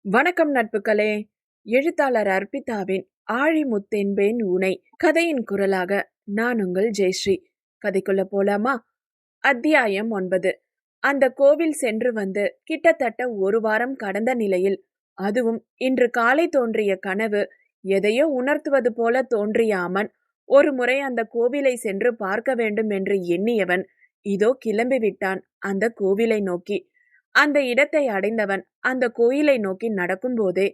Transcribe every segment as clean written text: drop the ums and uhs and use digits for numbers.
வணக்கம் நட்புகளே. எழுத்தாளர் அர்ப்பிதாவின் ஆழிமுத்தென்பேன் உனை கதையின் குரலாக நான் உங்கள் ஜெயஸ்ரீ. கதைக்குள்ள போலாமா? அத்தியாயம் 9. அந்த கோவில் சென்று வந்து கிட்டத்தட்ட ஒரு வாரம் கடந்த நிலையில், அதுவும் இன்று காலை தோன்றிய கனவு எதையோ உணர்த்துவது போல தோன்றிய அமன் ஒரு முறை அந்த கோவிலை சென்று பார்க்க வேண்டும் என்று எண்ணியவன் இதோ கிளம்பிவிட்டான் அந்த கோவிலை நோக்கி. அந்த இடத்தை அடைந்தவன் அந்த கோயிலை நோக்கி நடக்கும்போதே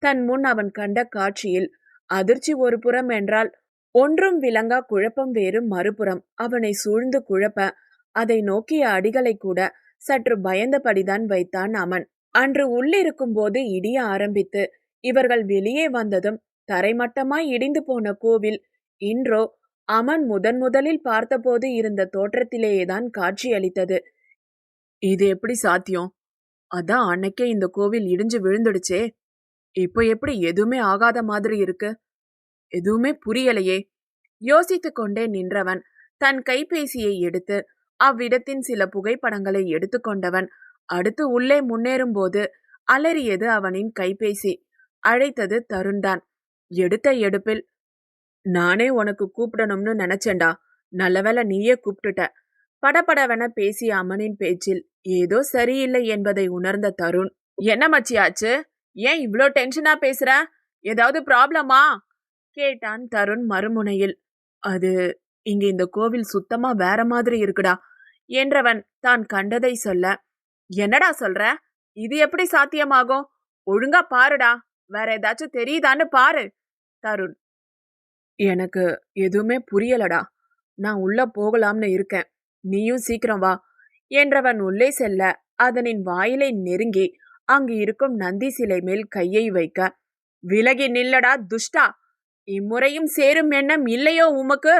தன் முன் அவன் கண்ட காட்சியில் அதிர்ச்சி ஒரு புறம் என்றால், ஒன்றும் விளங்கா குழப்பம் வேறு மறுபுறம் அவனை சூழ்ந்து குழப்ப அதை நோக்கிய அடிகளை கூட சற்று பயந்தபடிதான் வைத்தான் அமன். அன்று உள்ளிருக்கும் போது இடிய ஆரம்பித்து இவர்கள் வெளியே வந்ததும் தரைமட்டமாய் இடிந்து போன கோவில் இன்றோ அமன் முதலில் பார்த்தபோது இருந்த தோற்றத்திலேயேதான் காட்சியளித்தது. இது எப்படி சாத்தியம்? அதான் அன்னைக்கே இந்த கோவில் இடிஞ்சு விழுந்துடுச்சே. இப்போ எப்படி எதுவுமே ஆகாத மாதிரி இருக்கு? எதுவுமே புரியலையே. யோசித்து கொண்டே நின்றவன் தன் கைபேசியை எடுத்து அவ்விடத்தின் சில புகைப்படங்களை எடுத்துக்கொண்டவன் அடுத்து உள்ளே முன்னேறும் போது அலறியது அவனின் கைபேசி. அழைத்தது தருண்தான். எடுத்த எடுப்பில், நானே உனக்கு கூப்பிடணும்னு நினைச்சேன்டா, நல்லவேளை நீயே கூப்பிட்டுட்ட. படபடவென பேசிய அமனின் பேச்சில் ஏதோ சரியில்லை என்பதை உணர்ந்த தருண், என்ன மச்சியாச்சு? ஏன் இவ்ளோ டென்ஷனா பேசுற? ஏதாவது ப்ராப்ளமா? கேட்டான் தருண் மறுமுனையில். அது இங்க இந்த கோவில் சுத்தமா வேற மாதிரி இருக்குடா என்றவன் தான் கண்டதை சொல்ல, என்னடா சொல்ற? இது எப்படி சாத்தியமாகும்? ஒழுங்கா பாருடா, வேற ஏதாச்சும் தெரியுதான்னு பாரு. தருண், எனக்கு எதுவுமே புரியலடா. நான் உள்ள போகலாம்னு இருக்கேன், நீயும் சீக்கிரம் வா என்றவன் உள்ளே செல்ல அதனின் வாயிலை நெருங்கி அங்கு இருக்கும் நந்தி சிலை மேல் கையை வைக்க, விலகி நில்லடா துஷ்டா, இம்முறையும் சேரும் எண்ணம் இல்லையோ உமக்கு?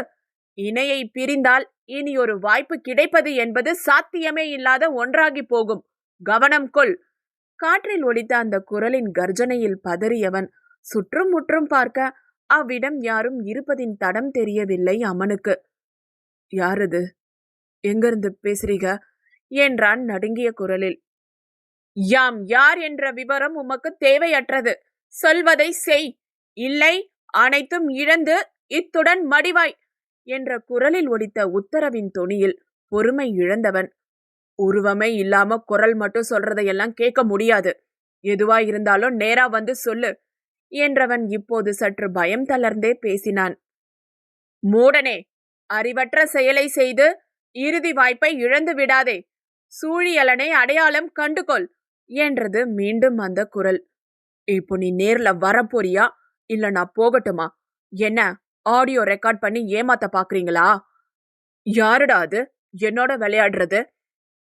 இணையை பிரிந்தால் இனி ஒரு வாய்ப்பு கிடைப்பது என்பது சாத்தியமே இல்லாத ஒன்றாகி போகும், கவனம் கொள். காற்றில் ஒலித்த அந்த குரலின் கர்ஜனையில் பதறியவன் சுற்றும் முற்றும் பார்க்க அவ்விடம் யாரும் இருப்பதின் தடம் தெரியவில்லை அமனுக்கு. யாரது? எங்கிருந்து பேசுறீங்க என்றான் நடுங்கிய குரலில். யாம் யார் என்ற விவரம் உமக்கு தேவையற்றது, சொல்வதை செய், இல்லை அனைத்தும் இழந்து இத்துடன் மடிவாய் என்ற குரலில் ஒலித்த உத்தரவின் தொனியில் பொறுமை இழந்தவன், உருவமே இல்லாம குரல் மட்டும் சொல்றதையெல்லாம் கேட்க முடியாது, எதுவா இருந்தாலும் நேரா வந்து சொல்லு என்றவன் இப்போது சற்று பயம் தளர்ந்தே பேசினான். மூடனே, அறிவற்ற செயலை செய்து இறுதி வாய்ப்பை இழந்து விடாதே, சூழியலனை அடையாளம் கண்டுகொள் என்றது மீண்டும் அந்த குரல். இப்போ நீ நேர்ல வரப்போறியா இல்ல நான் போகட்டுமா? என்ன ஆடியோ ரெக்கார்ட் பண்ணி ஏமாத்த பாக்குறீங்களா? யாருடா அது என்னோட விளையாடுறது?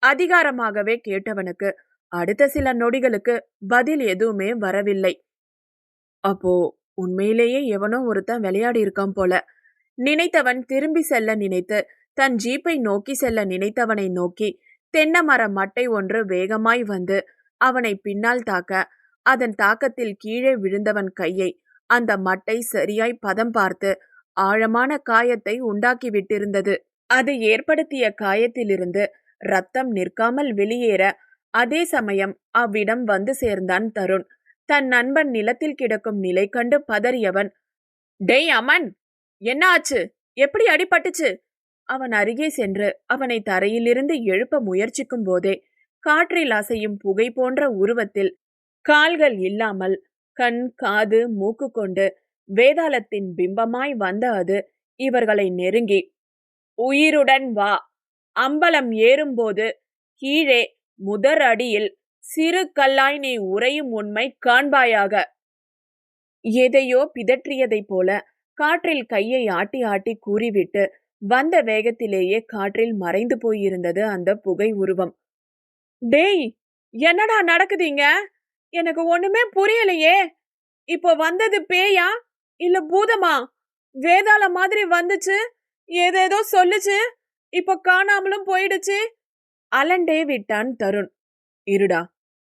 அதிகாரமாகவே கேட்டவனுக்கு அடுத்த சில நொடிகளுக்கு பதில் எதுவுமே வரவில்லை. அப்போ உண்மையிலேயே எவனோ ஒருத்தன் விளையாடி இருக்கான் போல நினைத்தவன் திரும்பி செல்ல நினைத்து தன் ஜீப்பை நோக்கி செல்ல நினைத்தவனை நோக்கி தென்னை மர மட்டை ஒன்று வேகமாய் வந்து அவனை பின்னால் தாக்க, அதன் தாக்கத்தில் கீழே விழுந்தவன் கையை அந்த மட்டை சரியாய் பதம் பார்த்து ஆழமான காயத்தை உண்டாக்கி விட்டிருந்தது. அது ஏற்படுத்திய காயத்திலிருந்து ரத்தம் நிற்காமல் வெளியேற அதே சமயம் அவ்விடம் வந்து சேர்ந்தான் தருண். தன் நண்பன் நிலத்தில் கிடக்கும் நிலை கண்டு பதறியவன், டேய் அமன், என்ன ஆச்சு? எப்படி அடிபட்டுச்சு? அவன் அருகே சென்று அவனை தரையிலிருந்து எழுப்ப முயற்சிக்கும் போதே காற்றில் அசையும் புகை போன்ற உருவத்தில், கால்கள் இல்லாமல் கண் காது மூக்கு கொண்டு வேதாளத்தின் பிம்பமாய் வந்த அது இவர்களை நெருங்கி, உயிருடன் வா, அம்பலம் ஏறும்போது கீழே முதற் அடியில் சிறு கல்லாய் நீ உறையும் உண்மை காண்பாயாக. எதையோ பிதற்றியதைப் போல காற்றில் கையை ஆட்டி ஆட்டி கூறிவிட்டு வந்த வேகத்திலேயே காற்றில் மறைந்து போயிருந்தது அந்த புகை உருவம். டேய், என்னடா நடக்குதுங்க? எனக்கு ஒண்ணுமே புரியலையே. இப்போ வந்தது பேயா இல்ல பூதமா? வேதாள மாதிரி வந்துச்சு, ஏதேதோ சொல்லுச்சு, இப்போ காணாமலும் போயிடுச்சு. அலண்டே விட்டான் தருண். இருடா,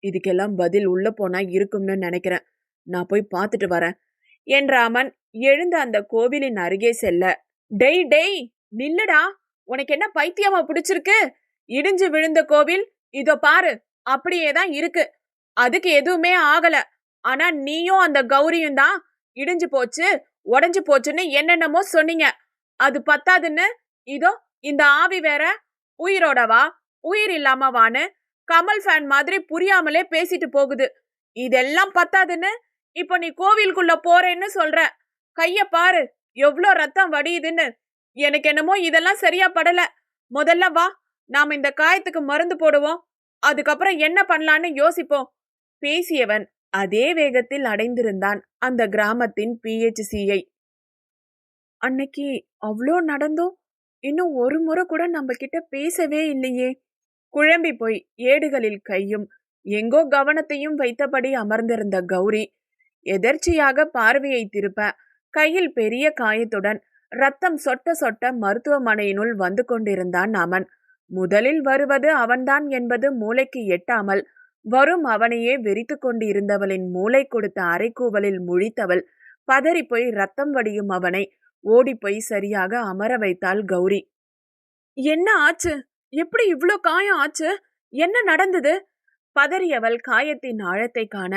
இதுக்கெல்லாம் பதில் உள்ள போனா இருக்கும்னு நினைக்கிறேன், நான் போய் பார்த்துட்டு வரேன் என்ற அமன் எழுந்து அந்த கோவிலின் அருகே செல்ல, டெய் டெய் நில்லுடா, உனக்கு என்ன பைத்தியமா பிடிச்சிருக்கு? இடிஞ்சு விழுந்த கோவில் இதோ பாரு, அப்படியேதான் இருக்கு, அதுக்கு எதுவுமே ஆகல, ஆனா நீயும் அந்த கௌரியும் தான் இடிஞ்சு போச்சு உடைஞ்சு போச்சுன்னு என்னென்னமோ சொன்னீங்க. அது பத்தாதுன்னு இதோ இந்த ஆவி வேற உயிரோடவா உயிர் இல்லாமவான்னு கமல் ஃபேன் மாதிரி புரியாமலே பேசிட்டு போகுது. இதெல்லாம் பத்தாதுன்னு இப்ப நீ கோவிலுக்குள்ள போறேன்னு சொல்ற. கைய பாரு எவ்ளோ ரத்தம் வடியுதுன்னு. எனக்கு என்னமோ இதெல்லாம் சரியா படல. முதல்ல வா, நாம இந்த காயத்துக்கு மருந்து போடுவோம். அதுக்கப்புறம் என்ன பண்ணலான்னு யோசிப்போம். பேசியவன் அதே வேகத்தில் அடைந்திருந்தான் அந்த கிராமத்தின் PHCயை. அன்னைக்கு அவ்ளோ நடந்தும் இன்னும் ஒரு முறை கூட நம்ம கிட்ட பேசவே இல்லையே. குழம்பி போய் ஏடுகளில் கையும் எங்கோ கவனத்தையும் வைத்தபடி அமர்ந்திருந்த கௌரி எதர்ச்சியாக பார்வையை திருப்ப கையில் பெரிய காயத்துடன் ரத்தம் சொட்ட சொட்ட மருத்துவமனையினுள் வந்து கொண்டிருந்தான் அவன். முதலில் வருவது அவன்தான் என்பது மூளைக்கு எட்டாமல் வரும் அவனையே வெறித்து கொண்டு இருந்தவளின் மூளை கொடுத்த அரைக்கூவலில் முழித்தவள் பதறி போய் ரத்தம் வடியும் அவனை ஓடிப்போய் சரியாக அமர வைத்தாள் கௌரி. என்ன ஆச்சு? எப்படி இவ்ளோ காயம் ஆச்சு? என்ன நடந்தது? பதறியவள் காயத்தின் ஆழத்தை காண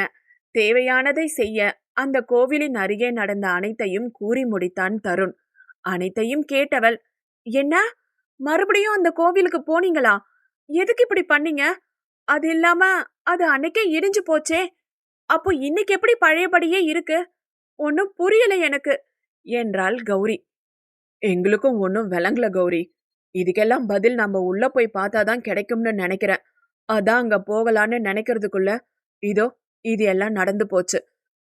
தேவையானதை செய்ய அந்த கோவிலின் அருகே நடந்த அனைத்தையும் கூறி முடித்தான் தருண். அனைத்தையும் கேட்டவள், என்ன மறுபடியும் அந்த கோவிலுக்கு போனீங்களா? எதுக்கு இப்படி பண்ணீங்க? அது இல்லாம அது அன்னைக்கே இடிஞ்சு போச்சே. அப்போ இன்னைக்கு எப்படி பழையபடியே இருக்கு? ஒன்னும் புரியல எனக்கு என்றாள் கௌரி. எங்களுக்கும் ஒன்னும் விளங்கல கௌரி. இதுக்கெல்லாம் பதில் நம்ம உள்ள போய் பார்த்தாதான் கிடைக்கும்னு நினைக்கிறேன். அதான் அங்க போகலான்னு நினைக்கிறதுக்குள்ள இதோ இது எல்லாம் நடந்து போச்சு.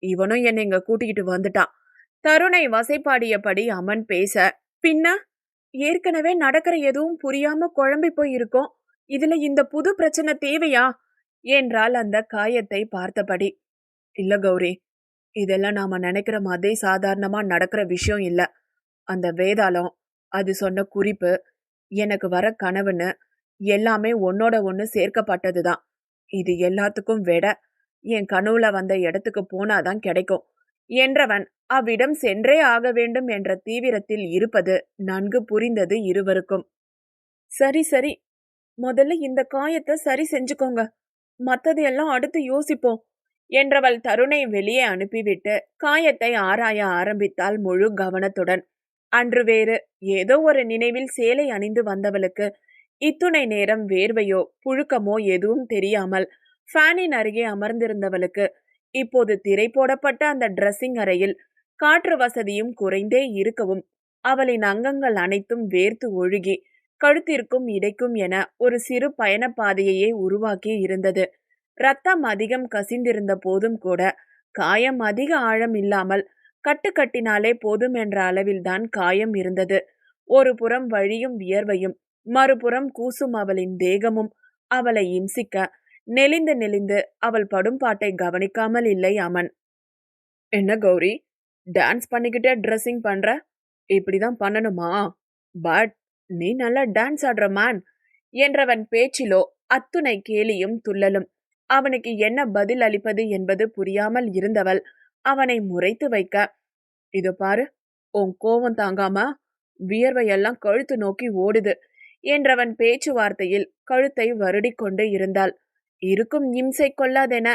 இவனும் என்னை இங்க கூட்டிக்கிட்டு வந்துட்டான். தருணை வசைப்பாடியபடி அமன் பேச, பின்ன ஏற்கனவே நடக்கிற எதுவும் புரியாம குழம்பி போய் இருக்கோம். இதுல இந்த புது பிரச்சனை தேவையா என்றால் அந்த காயத்தை பார்த்தபடி. இல்ல கௌரி, இதெல்லாம் நாம நினைக்கிற மாதிரி சாதாரணமா நடக்கிற விஷயம் இல்ல. அந்த வேதாளம் அது சொன்ன குறிப்பு எனக்கு வர கனவுன்னு எல்லாமே ஒன்னோட ஒண்ணு சேர்க்கப்பட்டதுதான். இது எல்லாத்துக்கும் விட என் கனவுல வந்த இடத்துக்கு போனாதான் கிடைக்கும் என்றவன் அவ்விடம் சென்றே ஆக வேண்டும் என்ற தீவிரத்தில் இருப்பது நன்கு புரிந்தது இருவருக்கும். சரி சரி, முதல்ல இந்த காயத்தை சரி செஞ்சுக்கோங்க, மத்தது எல்லாம் அடுத்து யோசிப்போம் என்றவள் தருணை வெளியே அனுப்பிவிட்டு காயத்தை ஆராய ஆரம்பித்தாள் முழு கவனத்துடன். அன்று வேறு ஏதோ ஒரு நினைவில் சேலை அணிந்து வந்தவளுக்கு இத்துணை நேரம் வேர்வையோ புழுக்கமோ எதுவும் தெரியாமல் ஃபேனின் அருகே அமர்ந்திருந்தவளுக்கு இப்போது திரை போடப்பட்ட அந்த டிரெஸ்ஸிங் அறையில் காற்று வசதியும் குறைந்தே இருக்கவும் அவளின் அங்கங்கள் அனைத்தும் வேர்த்து ஒழுகி கழுத்திற்கும் இடைக்கும் என ஒரு சிறு பயணப்பாதையையே உருவாக்கி இருந்தது. ரத்தம் அதிகம் கசிந்திருந்த போதும் கூட காயம் அதிக ஆழம் இல்லாமல் கட்டுக்கட்டினாலே போதும் என்ற அளவில்தான் காயம் இருந்தது. ஒரு புறம் வழியும் வியர்வையும் மறுபுறம் கூசும் அவளின் தேகமும் அவளை இம்சிக்க நெளிந்து நெளிந்து அவள் படும் பாட்டை கவனிக்காமல் இல்லை அமன். என்ன கௌரி, டான்ஸ் பண்ணிக்கிட்டே ட்ரெஸ்ஸிங் பண்ற? இப்படிதான் பண்ணணுமா? பட் நீ நல்லா டான்ஸ் ஆடுற மேன் என்றவன் பேச்சிலோ அத்துணை கேலியும் துள்ளலும். அவனுக்கு என்ன பதில் அளிப்பது என்பது புரியாமல் இருந்தவள் அவனை முறைத்து வைக்க, இது பாரு, உன் கோவம் தாங்காம வியர்வையெல்லாம் கழுத்து நோக்கி ஓடுது என்றவன் பேச்சுவார்த்தையில் கழுத்தை வருடிக்கொண்டு இருந்தாள். இருக்கும் இம்சை கொள்ளாதென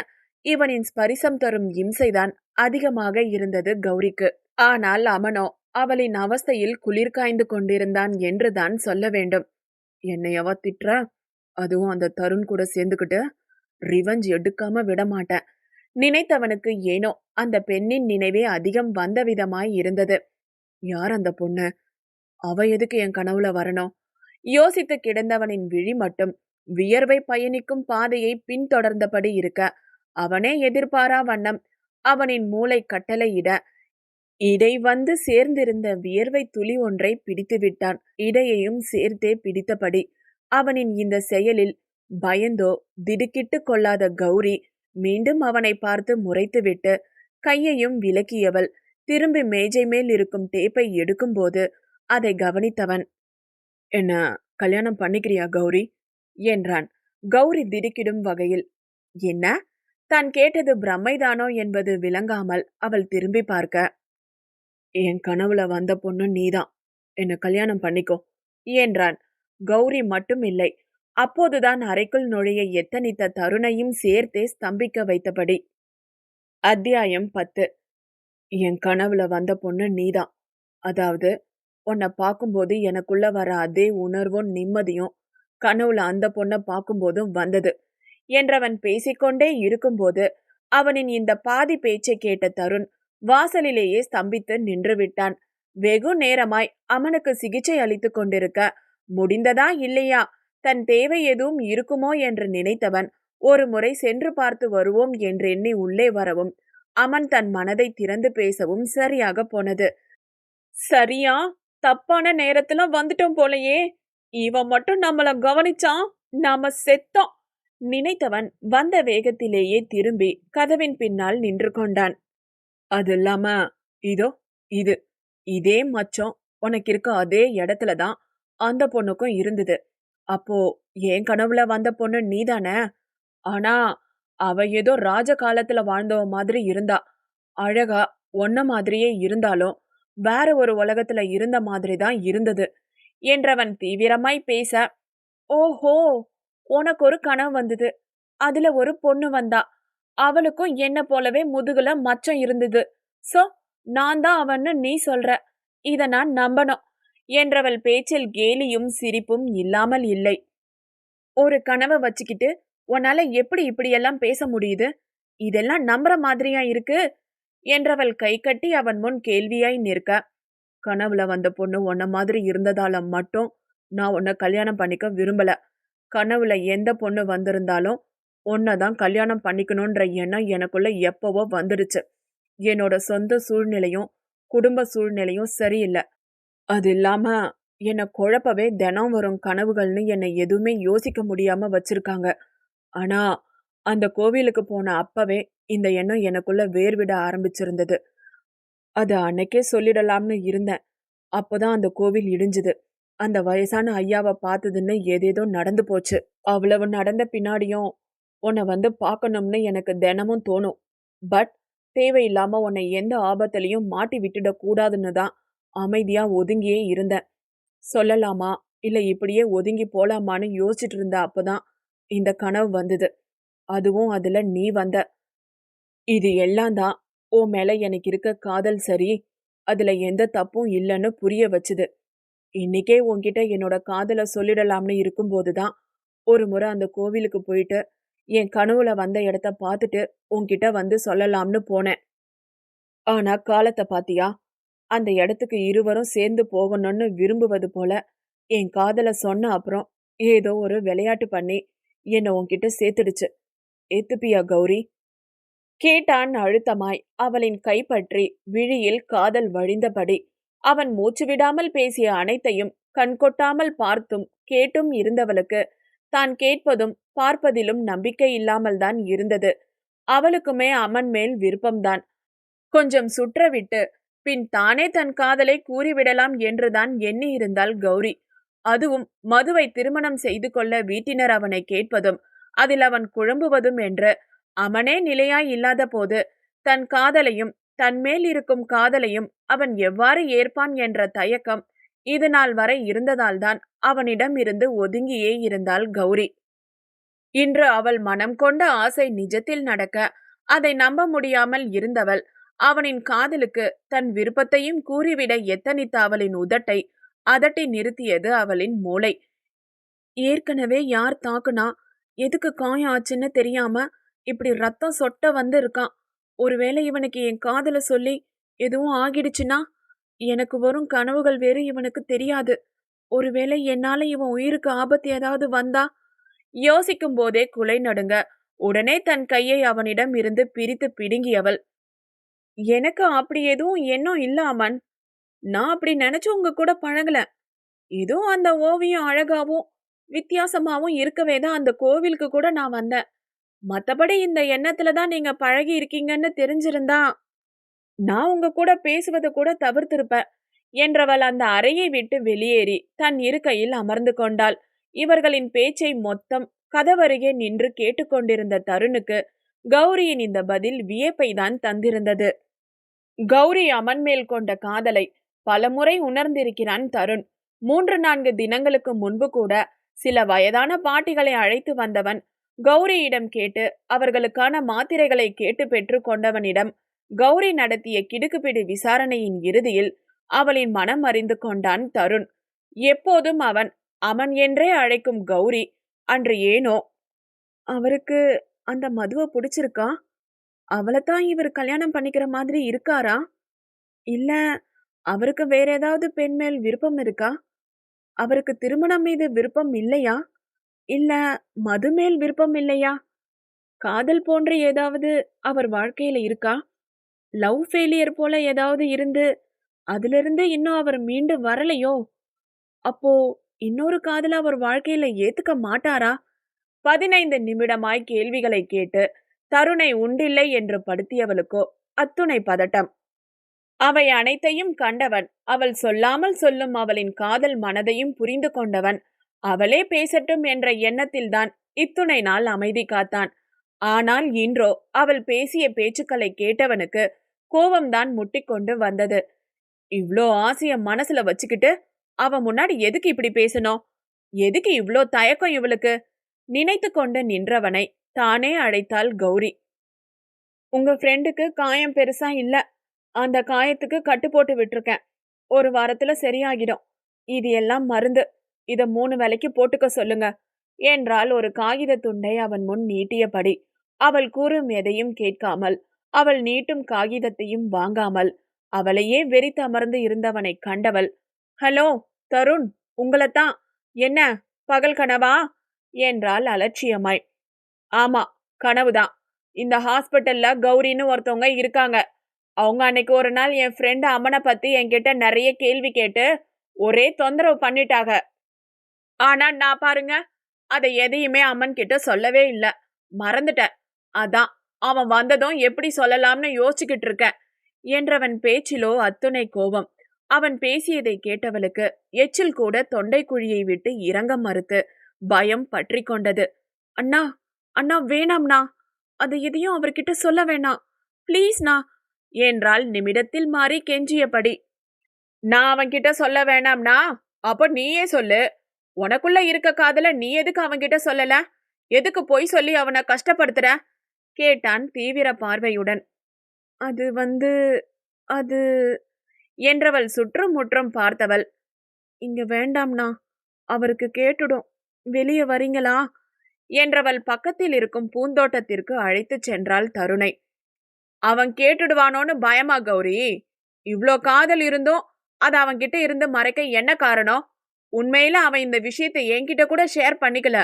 இவனின் ஸ்பரிசம் தரும் இம்சைதான் அதிகமாக இருந்தது கௌரிக்கு. ஆனால் அவனோ அவளின் அவஸ்தையில் குளிர் காய்ந்து கொண்டிருந்தான் என்றுதான் சொல்ல வேண்டும். என்னையவா திட்டுற? அதுவும் அந்த தருண் கூட சேர்ந்துக்கிட்டு ரிவெஞ்ச் எடுக்காம விடமாட்டேன் நினைத்தவனுக்கு ஏனோ அந்த பெண்ணின் நினைவே அதிகம் வந்த விதமாய் இருந்தது. யார் அந்த பொண்ணு? அவ எதுக்கு என் கனவுல வரணும்? யோசித்து கிடந்தவனின் விழி மட்டும் வியர்வை பயணிக்கும் பாதையை பின்தொடர்ந்தபடி இருக்க அவனே எதிர்பாரா வண்ணம் அவனின் மூளை கட்டளையிட இடை வந்து சேர்ந்திருந்த வியர்வை துளி ஒன்றை பிடித்து விட்டான். இடையையும் சேர்த்தே பிடித்தபடி அவனின் இந்த செயலில் பயந்தோ திடுக்கிட்டு கொள்ளாத கௌரி மீண்டும் அவனை பார்த்து முறைத்துவிட்டு கையையும் விலக்கியவள் திரும்பி மேஜை மேல் இருக்கும் டேப்பை எடுக்கும்போது அதை கவனித்தவன், என்ன கல்யாணம் பண்ணிக்கிறியா கௌரி என்றான். கௌரி திடுக்கிடும் வகையில். என்ன? தான் கேட்டது பிரம்மைதானோ என்பது விளங்காமல் அவள் திரும்பி பார்க்க, என் கனவுல வந்த பொண்ணு நீதான், என்ன கல்யாணம் பண்ணிக்கோ என்றான். கௌரி மட்டும் இல்லை, அப்போதுதான் அறைக்குள் நுழைய எத்தனித்த தருணையும் சேர்த்தே ஸ்தம்பிக்க வைத்தபடி. அத்தியாயம் 10. என் கனவுல வந்த பொண்ணு நீதான். அதாவது உன்னை பார்க்கும்போது எனக்குள்ள வர அதே உணர்வும் நிம்மதியும் கனவுல அந்த பொண்ணை பார்க்கும்போதும் வந்தது என்றவன் பேசிக்கொண்டே இருக்கும்போது அவனின் இந்த பாதி பேச்சை கேட்ட தருண் வாசலிலேயே ஸ்தம்பித்து நின்று விட்டான். வெகு நேரமாய் அவனுக்கு சிகிச்சை அளித்து கொண்டிருக்க முடிந்ததா இல்லையா, தன் தேவை எதுவும் இருக்குமோ என்று நினைத்தவன் ஒரு முறை சென்று பார்த்து வருவோம் என்றெண்ணி உள்ளே வரவும் அவன் தன் மனதை திறந்து பேசவும் சரியாக போனது. சரியா தப்பான நேரத்துல வந்துட்டோம் போலயே, இவன் மட்டும் நம்மள கவனிச்சான், நாம செத்தோம் நினைத்தவன் வந்த வேகத்திலேயே திரும்பி கதவின் பின்னால் நின்று கொண்டான். அது இல்லாம இதோ இது இதே மச்சம் உனக்கு இருக்க அதே இடத்துலதான் அந்த பொண்ணுக்கும் இருந்தது. அப்போ என் கனவுல வந்த பொண்ணு நீதானே? ஆனா அவ ஏதோ ராஜ காலத்துல வாழ்ந்தவ மாதிரி இருந்தா. அழகா ஒன்ன மாதிரியே இருந்தாலும் வேற ஒரு உலகத்துல இருந்த மாதிரி தான் இருந்தது என்றவன் தீவிரமாய் பேச, ஓஹோ, உனக்கு ஒரு கனவு வந்தது, அதுல ஒரு பொண்ணு வந்தா, அவளுக்கும் என்ன போலவே முதுகுல மச்சம் இருந்தது. சோ நான் தான் அவன்னு நீ சொல்ற, இத நான் நம்பணும் என்றவள் பேச்சில் கேலியும் சிரிப்பும் இல்லாமல் இல்லை. ஒரு கனவை வச்சுக்கிட்டு உன்னால எப்படி இப்படியெல்லாம் பேச முடியுது? இதெல்லாம் நம்புற மாதிரியா இருக்கு என்றவள் கை கட்டி அவன் முன் கேள்வியாய் நிற்க, கனவுல வந்த பொண்ணு உன்ன மாதிரி இருந்ததால மட்டும் நான் உன்னை கல்யாணம் பண்ணிக்க விரும்பல. கனவுல எந்த பொண்ணு வந்திருந்தாலும் உன்னதான் கல்யாணம் பண்ணிக்கணும்ன்ற எண்ணம் எனக்குள்ள எப்பவோ வந்துடுச்சு. என்னோட சொந்த சூழ்நிலையும் குடும்ப சூழ்நிலையும் சரியில்லை. அது இல்லாம என்னை குழப்பவே தினம் வரும் கனவுகள்னு என்னை எதுவுமே யோசிக்க முடியாம வச்சிருக்காங்க. ஆனா அந்த கோவிலுக்கு போன அப்பவே இந்த எண்ணம் எனக்குள்ள வேர்விட ஆரம்பிச்சிருந்தது. அது அன்னைக்கே சொல்லிடலாம்னு இருந்தேன். அப்போதான் அந்த கோவில் இடிஞ்சுது. அந்த வயசான ஐயாவை பார்த்ததுன்னு ஏதேதோ நடந்து போச்சு. அவ்வளவு நடந்த பின்னாடியும் உன்னை வந்து பார்க்கணும்னு எனக்கு தினமும் தோணும். பட் தேவையில்லாம உன்னை எந்த ஆபத்திலையும் மாட்டி விட்டுட கூடாதுன்னு தான் அமைதியா ஒதுங்கியே இருந்தேன். சொல்லலாமா இல்ல இப்படியே ஒதுங்கி போலாமான்னு யோசிச்சுட்டு இருந்த அப்பதான் இந்த கனவு வந்தது. அதுவும் அதுல நீ வந்த. இது எல்லாம் தான் உன் மேல எனக்கு இருக்க காதல் சரி, அதுல எந்த தப்பும் இல்லைன்னு புரிய வச்சுது. இன்னைக்கே உன்கிட்ட என்னோட காதலை சொல்லிடலாம்னு இருக்கும்போதுதான் ஒரு முறை அந்த கோவிலுக்கு போயிட்டு என் கனவுல வந்த இடத்த பார்த்துட்டு உன்கிட்ட வந்து சொல்லலாம்னு போனேன். ஆனா காலத்தை பாத்தியா? அந்த இடத்துக்கு இருவரும் சேர்ந்து போகணும்னு விரும்புவது போல என் காதலை சொன்ன அப்புறம் ஏதோ ஒரு விளையாட்டு பண்ணி என்னை உன்கிட்ட சேர்த்துடுச்சு. ஏத்துப்பியா கௌரி? கேட்டான் அழுத்தமாய் அவளின் கைப்பற்றி விழியில் காதல் வழிந்தபடி. அவன் மூச்சு விடாமல் பேசிய அனைத்தையும் கண்கொட்டாமல் பார்த்தும் கேட்டும் இருந்தவளுக்கு தான் கேட்பதும் பார்ப்பதிலும் நம்பிக்கை இல்லாமல் தான் இருந்தது. அவளுக்குமே அவன் மேல் விருப்பம்தான். கொஞ்சம் சுற்றவிட்டு பின் தானே தன் காதலை கூறிவிடலாம் என்றுதான் எண்ணி இருந்தாள் கௌரி. அதுவும் மதுவை திருமணம் செய்து கொள்ள வீட்டினர் அவனை கேட்பதும் அதில் அவன் குழம்புவதும் என்று அவனே நிலையாய் இல்லாத போது தன் காதலையும் தன்மேல் இருக்கும் காதலையும் அவன் எவ்வாறு ஏற்பான் என்ற தயக்கம் இது நாள் வரை இருந்ததால்தான் அவனிடம் இருந்து ஒதுங்கியே இருந்தாள் கௌரி. இன்று அவள் மனம் கொண்ட ஆசை நிஜத்தில் நடக்க அதை நம்ப முடியாமல் இருந்தவள் அவனின் காதலுக்கு தன் விருப்பத்தையும் கூறிவிட எத்தனித்த அவளின் உதட்டை அதட்டி நிறுத்தியது அவளின் மூளை. ஏற்கனவே யார் தாக்குனா, எதுக்கு காயம் ஆச்சுன்னு தெரியாம இப்படி ரத்தம் சொட்ட வந்து இருக்கான். ஒருவேளை இவனுக்கு என் காதல சொல்லி எதுவும் ஆகிடுச்சுன்னா எனக்கு வரும் கனவுகள் வேறு இவனுக்கு தெரியாது. ஒருவேளை என்னால இவன் உயிருக்கு ஆபத்து ஏதாவது வந்தா? யோசிக்கும் போதே குலை நடுங்க உடனே தன் கையை அவனிடம் இருந்து பிரித்து பிடுங்கியவள், எனக்கு அப்படி எதுவும் எண்ணம் இல்ல அமன். நான் அப்படி நினைச்சு உங்க கூட பழகல. ஏதோ அந்த ஓவியம் அழகாவும் வித்தியாசமாவும் இருக்கவே தான் அந்த கோவிலுக்கு கூட நான் வந்தேன். மத்தபடி இந்த எண்ணத்துல தான் நீங்க பழகி இருக்கீங்கன்னு தெரிஞ்சிருந்தா நான் உங்க கூட பேசுவதை கூட தவிர்த்திருப்பேன் என்றவள் அந்த அறையை விட்டு வெளியேறி தன் இருக்கையில் அமர்ந்து கொண்டாள். இவர்களின் பேச்சை மொத்தம் கதவருகே நின்று கேட்டுக்கொண்டிருந்த தருணுக்கு கௌரியின் இந்த பதில் வியப்பை தான் தந்திருந்தது. கௌரி அமன் மேல் கொண்ட காதலை பலமுறை உணர்ந்திருக்கிறான் தருண். 3-4 தினங்களுக்கு முன்பு கூட சில வயதான பாட்டிகளை அழைத்து வந்தவன் கௌரியிடம் கேட்டு அவர்களுக்கான மாத்திரைகளை கேட்டு பெற்று கொண்டவனிடம் கௌரி நடத்திய கிடுக்குப்பிடி விசாரணையின் இறுதியில் அவளின் மனம் அறிந்து கொண்டான் தருண். எப்போதும் அவன் அவன் என்றே அழைக்கும் கௌரி அன்று ஏனோ அவருக்கு அந்த மதுவை பிடிச்சிருக்கா? அவளைத்தான் இவர் கல்யாணம் பண்ணிக்கிற மாதிரி இருக்காரா? இல்ல அவருக்கு வேற ஏதாவது பெண் மேல் விருப்பம் இருக்கா? அவருக்கு திருமணம் மீது விருப்பம் இல்லையா? இல்ல மது மேல் விருப்பம் இல்லையா? காதல் போன்று ஏதாவது அவர் வாழ்க்கையில இருக்கா? லவ் ஃபெயிலியர் போல ஏதாவது இருந்து அதிலிருந்து இன்னும் அவர் மீண்டு வரலையோ? அப்போ இன்னொரு காதல அவர் வாழ்க்கையில ஏத்துக்க மாட்டாரா? 15 நிமிடமாய் கேள்விகளை கேட்டு தருணை உண்டில்லை என்று படுத்தியவளுக்கோ அத்துணை பதட்டம். அவை அனைத்தையும் கண்டவன், அவள் சொல்லாமல் சொல்லும் அவளின் காதல் மனதையும் புரிந்து கொண்டவன், அவளே பேசட்டும் என்ற எண்ணத்தில்தான் இத்துணை நாள் அமைதி காத்தான். ஆனால் இன்றோ அவள் பேசிய பேச்சுக்களை கேட்டவனுக்கு கோபம்தான் முட்டிக்கொண்டு வந்தது. இவ்ளோ ஆசைய மனசுல வச்சுக்கிட்டு அவ முன்னாடி எதுக்கு இப்படி பேசணும்? எதுக்கு இவ்ளோ தயக்கம் இவளுக்கு? நினைத்து கொண்டு நின்றவனை தானே அழைத்தாள் கௌரி. உங்க ஃப்ரெண்டுக்கு காயம் பெருசா இல்ல, அந்த காயத்துக்கு கட்டு போட்டு விட்டுருக்கேன். ஒரு வாரத்துல சரியாகிடும். இது எல்லாம் மருந்து, இத 3 வேளைக்கு போட்டுக்க சொல்லுங்க என்றால் ஒரு காகித துண்டை அவன் முன் நீட்டியபடி. அவள் கூறும் எதையும் கேட்காமல், அவள் நீட்டும் காகிதத்தையும் வாங்காமல் அவளையே வெறித்து அமர்ந்து இருந்தவனை கண்டவள், ஹலோ தருண், உங்களைத்தான். என்ன பகல் கனவா என்றாள் அலட்சியமாய். ஆமா, கனவுதான். இந்த ஹாஸ்பிட்டல்ல கௌரின்னு ஒருத்தவங்க இருக்காங்க. அவங்க அன்னைக்கு ஒரு நாள் என் ஃப்ரெண்டு அம்மனை பத்தி என்கிட்ட நிறைய கேள்வி கேட்டு ஒரே தொந்தரவு பண்ணிட்டாங்க. ஆனா நான் பாருங்க, அதை எதையுமே அம்மன் கிட்ட சொல்லவே இல்ல, மறந்துட்டேன். அதான் அவன் வந்ததும் எப்படி சொல்லலாம்னு யோசிச்சுக்கிட்டு இருக்கேன் என்றவன் பேச்சிலோ அத்துணை கோபம். அவன் பேசியதை கேட்டவளுக்கு எச்சில் கூட தொண்டை குழியை விட்டு இறங்க மறுத்து பயம் பற்றி கொண்டது. அண்ணா, அண்ணா வேணாம்னா, அதை எதையும் அவர்கிட்ட சொல்ல வேணாம், பிளீஸ்ண்ணா என்றால் நிமிடத்தில் மாறி கெஞ்சியபடி. நான் அவன்கிட்ட சொல்ல வேணாம்னா அப்போ நீயே சொல்லு. உனக்குள்ள இருக்க காதல நீ எதுக்கு அவன்கிட்ட சொல்லல? எதுக்கு பொய் சொல்லி அவனை கஷ்டப்படுத்துற கேட்டான் தீவிர பார்வையுடன். அது அது என்றவள் சுற்றும் முற்றும் பார்த்தவள், இங்க வேண்டாம்னா, அவருக்கு கேட்டுடும், வெளியே வரீங்களா என்றவள் பக்கத்தில் இருக்கும் பூந்தோட்டத்திற்கு அழைத்து சென்றாள் தருணை. அவன் கேட்டுடுவானோன்னு பயமா கௌரி? இவ்ளோ காதல் இருந்தும் அது அவன்கிட்ட இருந்து மறைக்க என்ன காரணம்? உண்மையில அவன் இந்த விஷயத்தை என்கிட்ட கூட ஷேர் பண்ணிக்கல,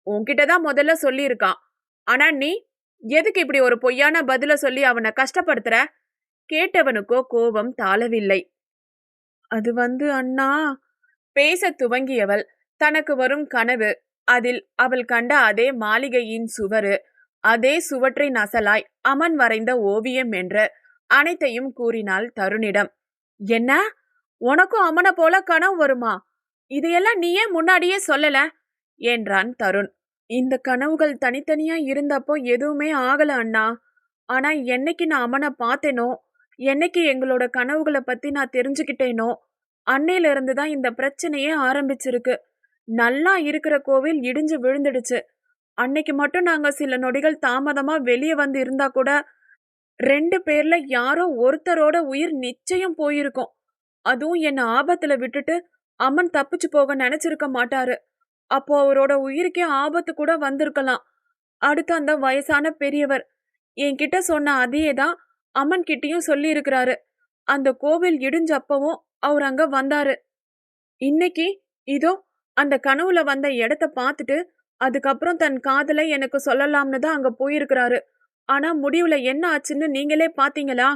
உன்கிட்டதான் முதல்ல சொல்லியிருக்கான். ஆனா நீ எதுக்கு இப்படி ஒரு பொய்யான பதில சொல்லி அவனை கஷ்டப்படுத்துற கேட்டவனுக்கோ கோபம் தாளவில்லை. அது அண்ணா பேச துவங்கியவள் தனக்கு வரும் கனவு, அதில் அவள் கண்ட அதே மாளிகையின் சுவரு, அதே சுவற்றின் அசலாய் அமன் வரைந்த ஓவியம் என்று அனைத்தையும் கூறினாள் தருணிடம். என்ன, உனக்கும் அமனை போல கனவு வருமா? இதையெல்லாம் நீயே முன்னாடியே சொல்லல என்றான் தருண். இந்த கனவுகள் தனித்தனியா இருந்தப்போ எதுவுமே ஆகல அண்ணா. ஆனா என்னைக்கு நான் அமனை பார்த்தேனோ, என்னைக்கு எங்களோட கனவுகளை பத்தி நான் தெரிஞ்சுக்கிட்டேனோ, அன்னையில இருந்துதான் இந்த பிரச்சனையே ஆரம்பிச்சிருக்கு. நல்லா இருக்கிற கோவில் இடிஞ்சு விழுந்துடுச்சு. அன்னைக்கு மட்டும் நாங்க சில நொடிகள் தாமதமா வெளியே வந்து இருந்தா கூட 2 பேர்ல யாரோ ஒருத்தரோட உயிர் நிச்சயம் போயிருக்கும். அதுவும் என்ன ஆபத்துல விட்டுட்டு அம்மன் தப்பிச்சு போக நினைச்சிருக்க மாட்டாரு. அப்போ அவரோட உயிருக்கே ஆபத்து கூட வந்திருக்கலாம். அடுத்து அந்த வயசான பெரியவர் என்கிட்ட சொன்ன அதேதான் அம்மன் கிட்டயும் சொல்லி இருக்கிறாரு. அந்த கோவில் இடிஞ்சப்பவும் அவர் அங்க வந்தாரு. இன்னைக்கு இதோ அந்த கனவுல வந்த இடத்த பார்த்துட்டு அதுக்கப்புறம் தன் காதலை எனக்கு சொல்லலாம்னு தான் அங்க போயிருக்கிறாரு. ஆனா முடிவுல என்ன ஆச்சுன்னு நீங்களே பாத்தீங்களா?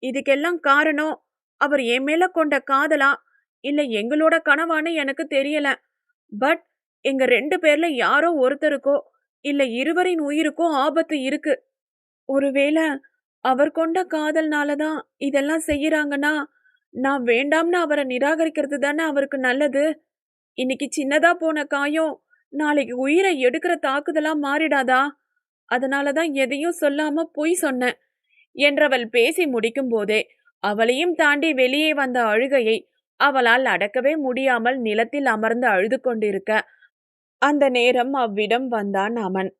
இதுக்கெல்லாம் காரணம் அவர் என் மேல கொண்ட காதலா இல்ல எங்களோட கனவான்னு எனக்கு தெரியல. பட் எங்க 2 பேர்ல யாரோ ஒருத்தருக்கோ இல்ல இருவரின் உயிருக்கோ ஆபத்து இருக்கு. ஒருவேளை அவர் கொண்ட காதல்னாலதான் இதெல்லாம் செய்யறாங்கன்னா, நான் வேண்டாம்னு அவரை நிராகரிக்கிறது தானே அவருக்கு நல்லது. இன்னைக்கு சின்னதா போன காயம் நாளைக்கு உயிரை எடுக்கிற தாக்குதலா மாறிடாதா? அதனாலதான் எதையும் சொல்லாம பொய் சொன்னேன் என்றவள் பேசி முடிக்கும் போதே அவளையும் தாண்டி வெளியே வந்த அழுகையை அவளால் அடக்கவே முடியாமல் நிலத்தில் அமர்ந்து அழுது கொண்டிருக்க அந்த நேரம் அவ்விடம் வந்தான் அமன்.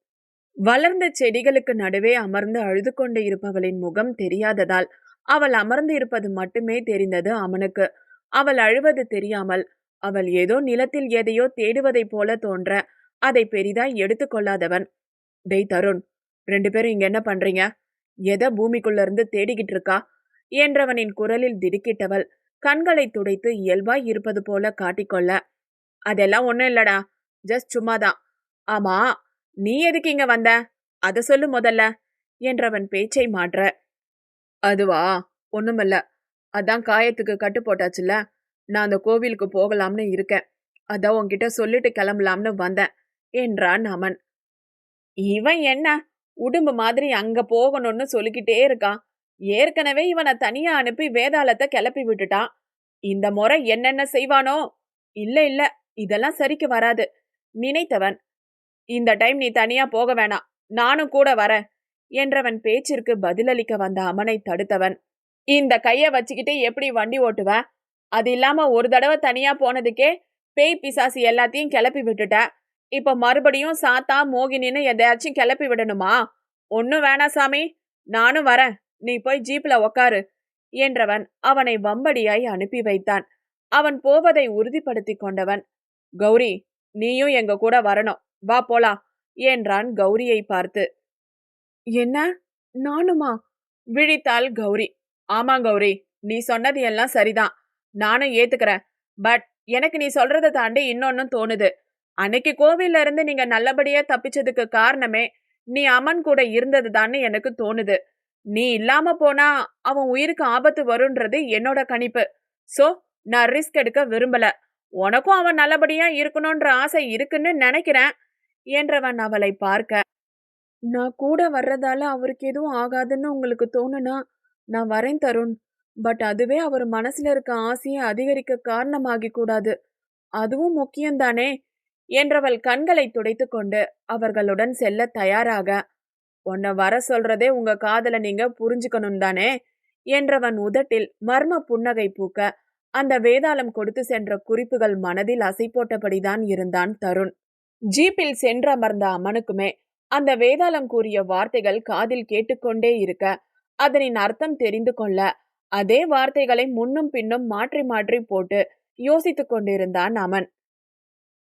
வளர்ந்த செடிகளுக்கு நடுவே அமர்ந்து அழுது கொண்டு இருப்பவளின் முகம் தெரியாததால் அவள் அமர்ந்து இருப்பது மட்டுமே தெரிந்தது அவனுக்கு. அவள் அழுவது தெரியாமல், அவள் ஏதோ நிலத்தில் எதையோ தேடுவதைப் போல தோன்ற அதை பெரிதாய் எடுத்துக்கொள்ளாதவன், டேய் தருண், 2 பேரும் இங்க என்ன பண்றீங்க? எதை பூமிக்குள்ள இருந்து தேடிக்கிட்டு இருக்கா என்றவனின் குரலில் திடுக்கிட்டவள் கண்களை துடைத்து இயல்பாய் இருப்பது போல காட்டிக்கொள்ள, அதெல்லாம் ஒண்ணும் இல்லடா, ஜஸ்ட் சும்மாதான். ஆமா, நீ எதுக்கு இங்க வந்த? அத சொல்லு முதல்ல என்றவன் பேச்சை மாற்ற, அதுவா, ஒண்ணுமில்ல. அதான் காயத்துக்கு கட்டு போட்டாச்சுல்ல, நான் அந்த கோவிலுக்கு போகலாம்னு இருக்கேன். அதான் உன்கிட்ட சொல்லிட்டு கிளம்பலாம்னு வந்தேன் என்றான் அவன். இவன் என்ன உடும்பு மாதிரி அங்க போகணும்னு சொல்லிக்கிட்டே இருக்கான். ஏற்கனவே இவனை தனியா அனுப்பி வேதாளத்தை கிளப்பி விட்டுட்டான். இந்த முறை என்னென்ன செய்வானோ? இல்ல இல்ல, இதெல்லாம் சரிக்கு வராது நினைத்தவன், இந்த டைம் நீ தனியா போக வேணாம், நானும் கூட வரேன் என்றவன் பேச்சிற்கு பதிலளிக்க வந்த அமனை தடுத்தவன், இந்த கைய வச்சுக்கிட்டு எப்படி வண்டி ஓட்டுவ? அது இல்லாம ஒரு தடவை தனியா போனதுக்கே பேய் பிசாசு எல்லாத்தையும் கிளப்பி விட்டுட்ட. இப்ப மறுபடியும் சாத்தா மோகினின்னு எதையாச்சும் கிளப்பி விடணுமா? ஒன்னும் வேணா சாமி, நானும் வரேன், நீ போய் ஜீப்ல உக்காரு என்றவன் அவனை வம்படியாய் அனுப்பி வைத்தான். அவன் போவதை உறுதிப்படுத்தி கொண்டவன், கௌரி, நீயும் எங்க கூட வரணும், வா போலாம் என்றான் கௌரியை பார்த்து. என்ன, நானுமா? விழித்தாள் கௌரி. ஆமா கௌரி, நீ சொன்னது எல்லாம் சரிதான், நானும் ஏத்துக்கிறேன். பட் எனக்கு நீ சொல்றதை தாண்டி இன்னொன்னும் தோணுது. அன்னைக்கு கோவில்ல இருந்து நீங்க நல்லபடியா தப்பிச்சதுக்கு காரணமே நீ அமன் கூட இருந்ததுதான்னு எனக்கு தோணுது. நீ இல்லாம போனா அவன் உயிருக்கு ஆபத்து வரும்ன்றது என்னோட கணிப்பு. சோ நான் ரிஸ்க் எடுக்க விரும்பல. உனக்கும் அவன் நல்லபடியா இருக்கணும்ன்ற ஆசை இருக்குன்னு நினைக்கிறேன் என்றவன் அவளை பார்க்க, நான் கூட வர்றதால அவருக்கு எதுவும் ஆகாதுன்னு உங்களுக்கு தோணுனா நான் வரேன் தருண். பட் அதுவே அவர் மனசுல இருக்க ஆசையை அதிகரிக்க காரணமாகி கூடாது. அதுவும் முக்கியம்தானே என்றவள் கண்களை துடைத்து கொண்டு அவர்களுடன் செல்ல தயாராக, உன்னை வர சொல்றதே உங்க காதல நீங்க புரிஞ்சுக்கணும் தானே என்றவன் உதட்டில் மர்ம புன்னகை பூக்க அந்த வேதாளம் கொடுத்து சென்ற குறிப்புகள் மனதில் அசை போட்டபடிதான் இருந்தான் தருண். ஜீப்பில் சென்றமர்ந்த அம்மனுக்குமே அந்த வேதாளம் கூறிய வார்த்தைகள் காதில் கேட்டுக்கொண்டே இருக்க அதனின் அர்த்தம் தெரிந்து கொள்ள அதே வார்த்தைகளை முன்னும் பின்னும் மாற்றி மாற்றி போட்டு யோசித்துக் கொண்டிருந்தான் அமன்.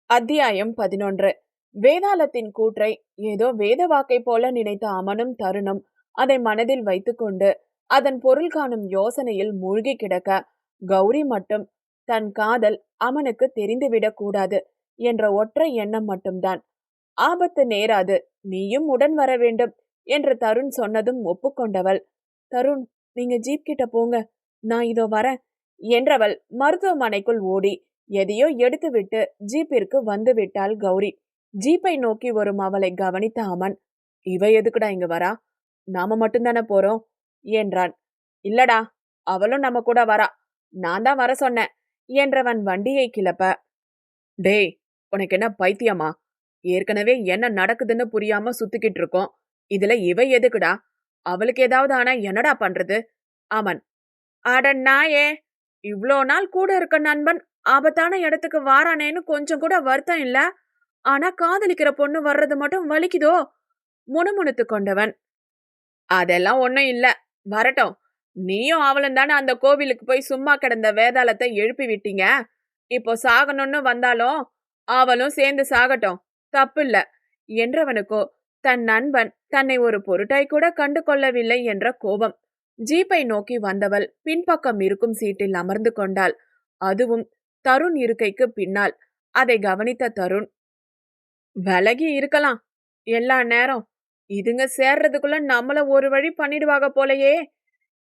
அத்தியாயம் 11. வேதாளத்தின் கூற்றை ஏதோ வேத வாக்கை போல நினைத்த அமனும் தருணும் அதை மனதில் வைத்துக்கொண்டு அதன் பொருள் காணும் யோசனையில் மூழ்கி கிடக்க, கௌரி மட்டும் தன் காதல் அமனுக்கு தெரிந்துவிடக் கூடாது என்ற ஒற்றை எண்ணம் மட்டும்தான். ஆபத்து நேராது, நீயும் உடன் வர வேண்டும் என்று தருண் சொன்னதும் ஒப்புக்கொண்டவள், தருண், நீங்க ஜீப் கிட்ட போங்க, நான் இதோ வரேன் என்றவள் மருத்துவமனைக்குள் ஓடி எதையோ எடுத்துவிட்டு ஜீப்பிற்கு வந்து விட்டாள் கௌரி. ஜீப்பை நோக்கி வரும் அவளை கவனித்த அமன், இவ எதுக்குடா இங்க வரா? நாம மட்டும்தானே போறோம் என்றான். இல்லடா, அவளும் நம்ம கூட வரா, நான் தான் வர சொன்னேன் என்றவன் வண்டியை கிளப்ப, டேய், உனக்கு என்ன பைத்தியமா? ஏற்கனவே என்ன நடக்குதுன்னு புரியாம சுத்திக்கிட்டு இருக்கோம், இதுல இவ எதுக்குடா? அவளுக்கு ஏதாவது ஆனா என்னடா பண்றது? அமன், அட நாயே, இவ்ளோ நாள் கூட இருக்க நண்பன் ஆபத்தான இடத்துக்கு வாரானேன்னு கொஞ்சம் கூட வருத்தம் இல்ல. ஆனா காதலிக்கிற பொண்ணு வர்றது மட்டும் வலிக்குதோ முணுமுணுத்து கொண்டவன், அதெல்லாம் ஒண்ணும் இல்ல, வரட்டும். நீயும் அவளும் தானே அந்த கோவிலுக்கு போய் சும்மா கிடந்த வேதாளத்தை எழுப்பி விட்டீங்க. இப்போ சாகணும்னு வந்தாலும் அவளும் சேர்ந்து சாகட்டும், தப்பில்ல என்றவனுக்கோ தன் நண்பன் தன்னை ஒரு பொருட்டாய் கூட கண்டு கொள்ளவில்லை என்ற கோபம். ஜீப்பை நோக்கி வந்தவள் பின்பக்கம் இருக்கும் சீட்டில் அமர்ந்து கொண்டாள். அதுவும் தருண் இருக்கைக்கு பின்னால். அதை கவனித்த தருண், விலகி இருக்கலாம் எல்லா நேரம், இதுங்க சேர்றதுக்குள்ள நம்மள ஒரு வழி பண்ணிடுவாக போலையே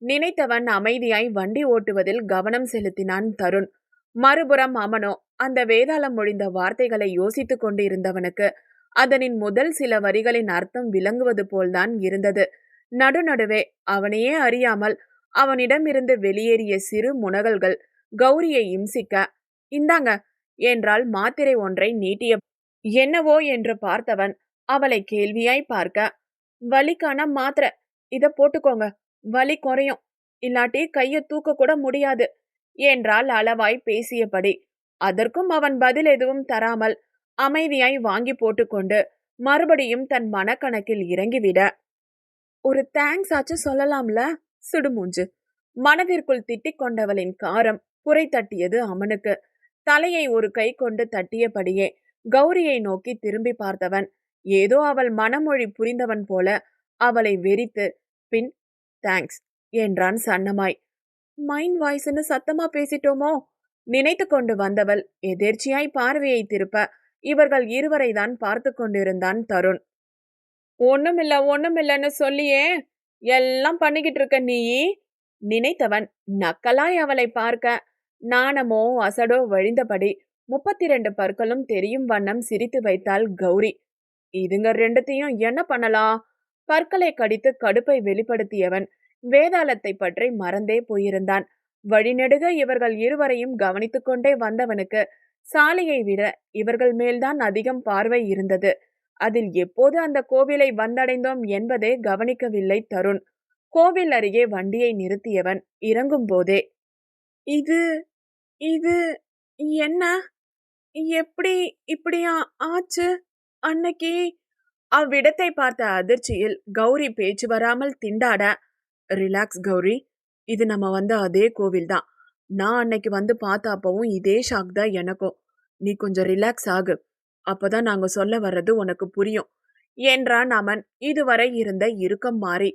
நினைத்தவன் அமைதியாய் வண்டி ஓட்டுவதில் கவனம் செலுத்தினான் தருண். மறுபுறம் அமனோ அந்த வேதாளம் மொழிந்த வார்த்தைகளை யோசித்துக் கொண்டு இருந்தவனுக்கு அதனின் முதல் சில வரிகளின் அர்த்தம் விளங்குவது போல்தான் இருந்தது. நடுநடுவே அவனையே அறியாமல் அவனிடமிருந்து வெளியேறிய சிறு முனகல்கள் கௌரியை இம்சிக்க, இந்தாங்க என்றால் மாத்திரை ஒன்றை நீட்டிய, என்னவோ என்று பார்த்தவன் அவளை கேள்வியாய் பார்க்க, வலிக்கான மாத்திரை, இத போட்டுக்கோங்க, வலி குறையும், இல்லாட்டி கைய தூக்க கூட முடியாது என்றால் அளவாய் பேசியபடி. அதற்கும் அவன் பதில் எதுவும் தராமல் அமைதியாய் வாங்கி போட்டுக்கொண்டு மறுபடியும் தன் மனக்கணக்கில் இறங்கிவிட, ஒரு தேங்க்ஸ் ஆச்சு சொல்லலாம்ல, சுடுமூஞ்சு. மனதிற்குள் திட்டிக் கொண்டவளின் காரம் புரை தட்டியது அமனுக்கு. தலையை ஒரு கை கொண்டு தட்டியபடியே கௌரியை நோக்கி திரும்பி பார்த்தவன் ஏதோ அவள் மனமொழி புரிந்தவன் போல அவளை வெறித்து, பின் தேங்க்ஸ் என்றான் சன்னமாய். மைண்ட் வாய்ஸ்னு சத்தமா பேசிட்டோமோ நினைத்து கொண்டு வந்தவள் எதேர்ச்சியாய் பார்வையை திருப்ப இவர்கள் இருவரை தான் பார்த்து கொண்டிருந்தான் தருண். ஒண்ணுமில்லன்னு சொல்லியே எல்லாம் பண்ணிக்கிட்டு இருக்க நீ நினைத்தவன் நக்கலாய் அவளை பார்க்க நாணமோ அசடோ வழிந்தபடி 32 பற்களும் தெரியும் வண்ணம் சிரித்து வைத்தாள் கௌரி. இதுங்க ரெண்டுத்தையும் என்ன பண்ணலாம்? பற்களை கடித்து கடுப்பை வெளிப்படுத்தியவன் வேதாளத்தை பற்றி மறந்தே போயிருந்தான். வழிநெடுக இவர்கள் இருவரையும் கவனித்துக் கொண்டே வந்தவனுக்கு சாலையை விட இவர்கள் மேல்தான் அதிகம் பார்வை இருந்தது. அதில் எப்போது அந்த கோவிலை வந்தடைந்தோம் என்பதே கவனிக்கவில்லை தருண். கோவில் அருகே வண்டியை நிறுத்தியவன் இறங்கும் போதே, இது இது என்ன, எப்படி இப்படியா ஆச்சு? அன்னைக்கு அவ்விடத்தை பார்த்த அதிர்ச்சியில் கௌரி பேச்சு வராமல் திண்டாட, ரிலாக்ஸ் கௌரி, இது நம்ம வந்த அதே கோவில் தான். நான் அன்னைக்கு வந்து பார்த்தாப்பவும் இதே ஷாக் தான் எனக்கும். நீ கொஞ்சம் ரிலாக்ஸ் ஆகு, அப்பதான் நாங்க சொல்ல வர்றது உனக்கு புரியும் என்றான் அமன் இதுவரை இருந்த இறுக்கம் மாறி.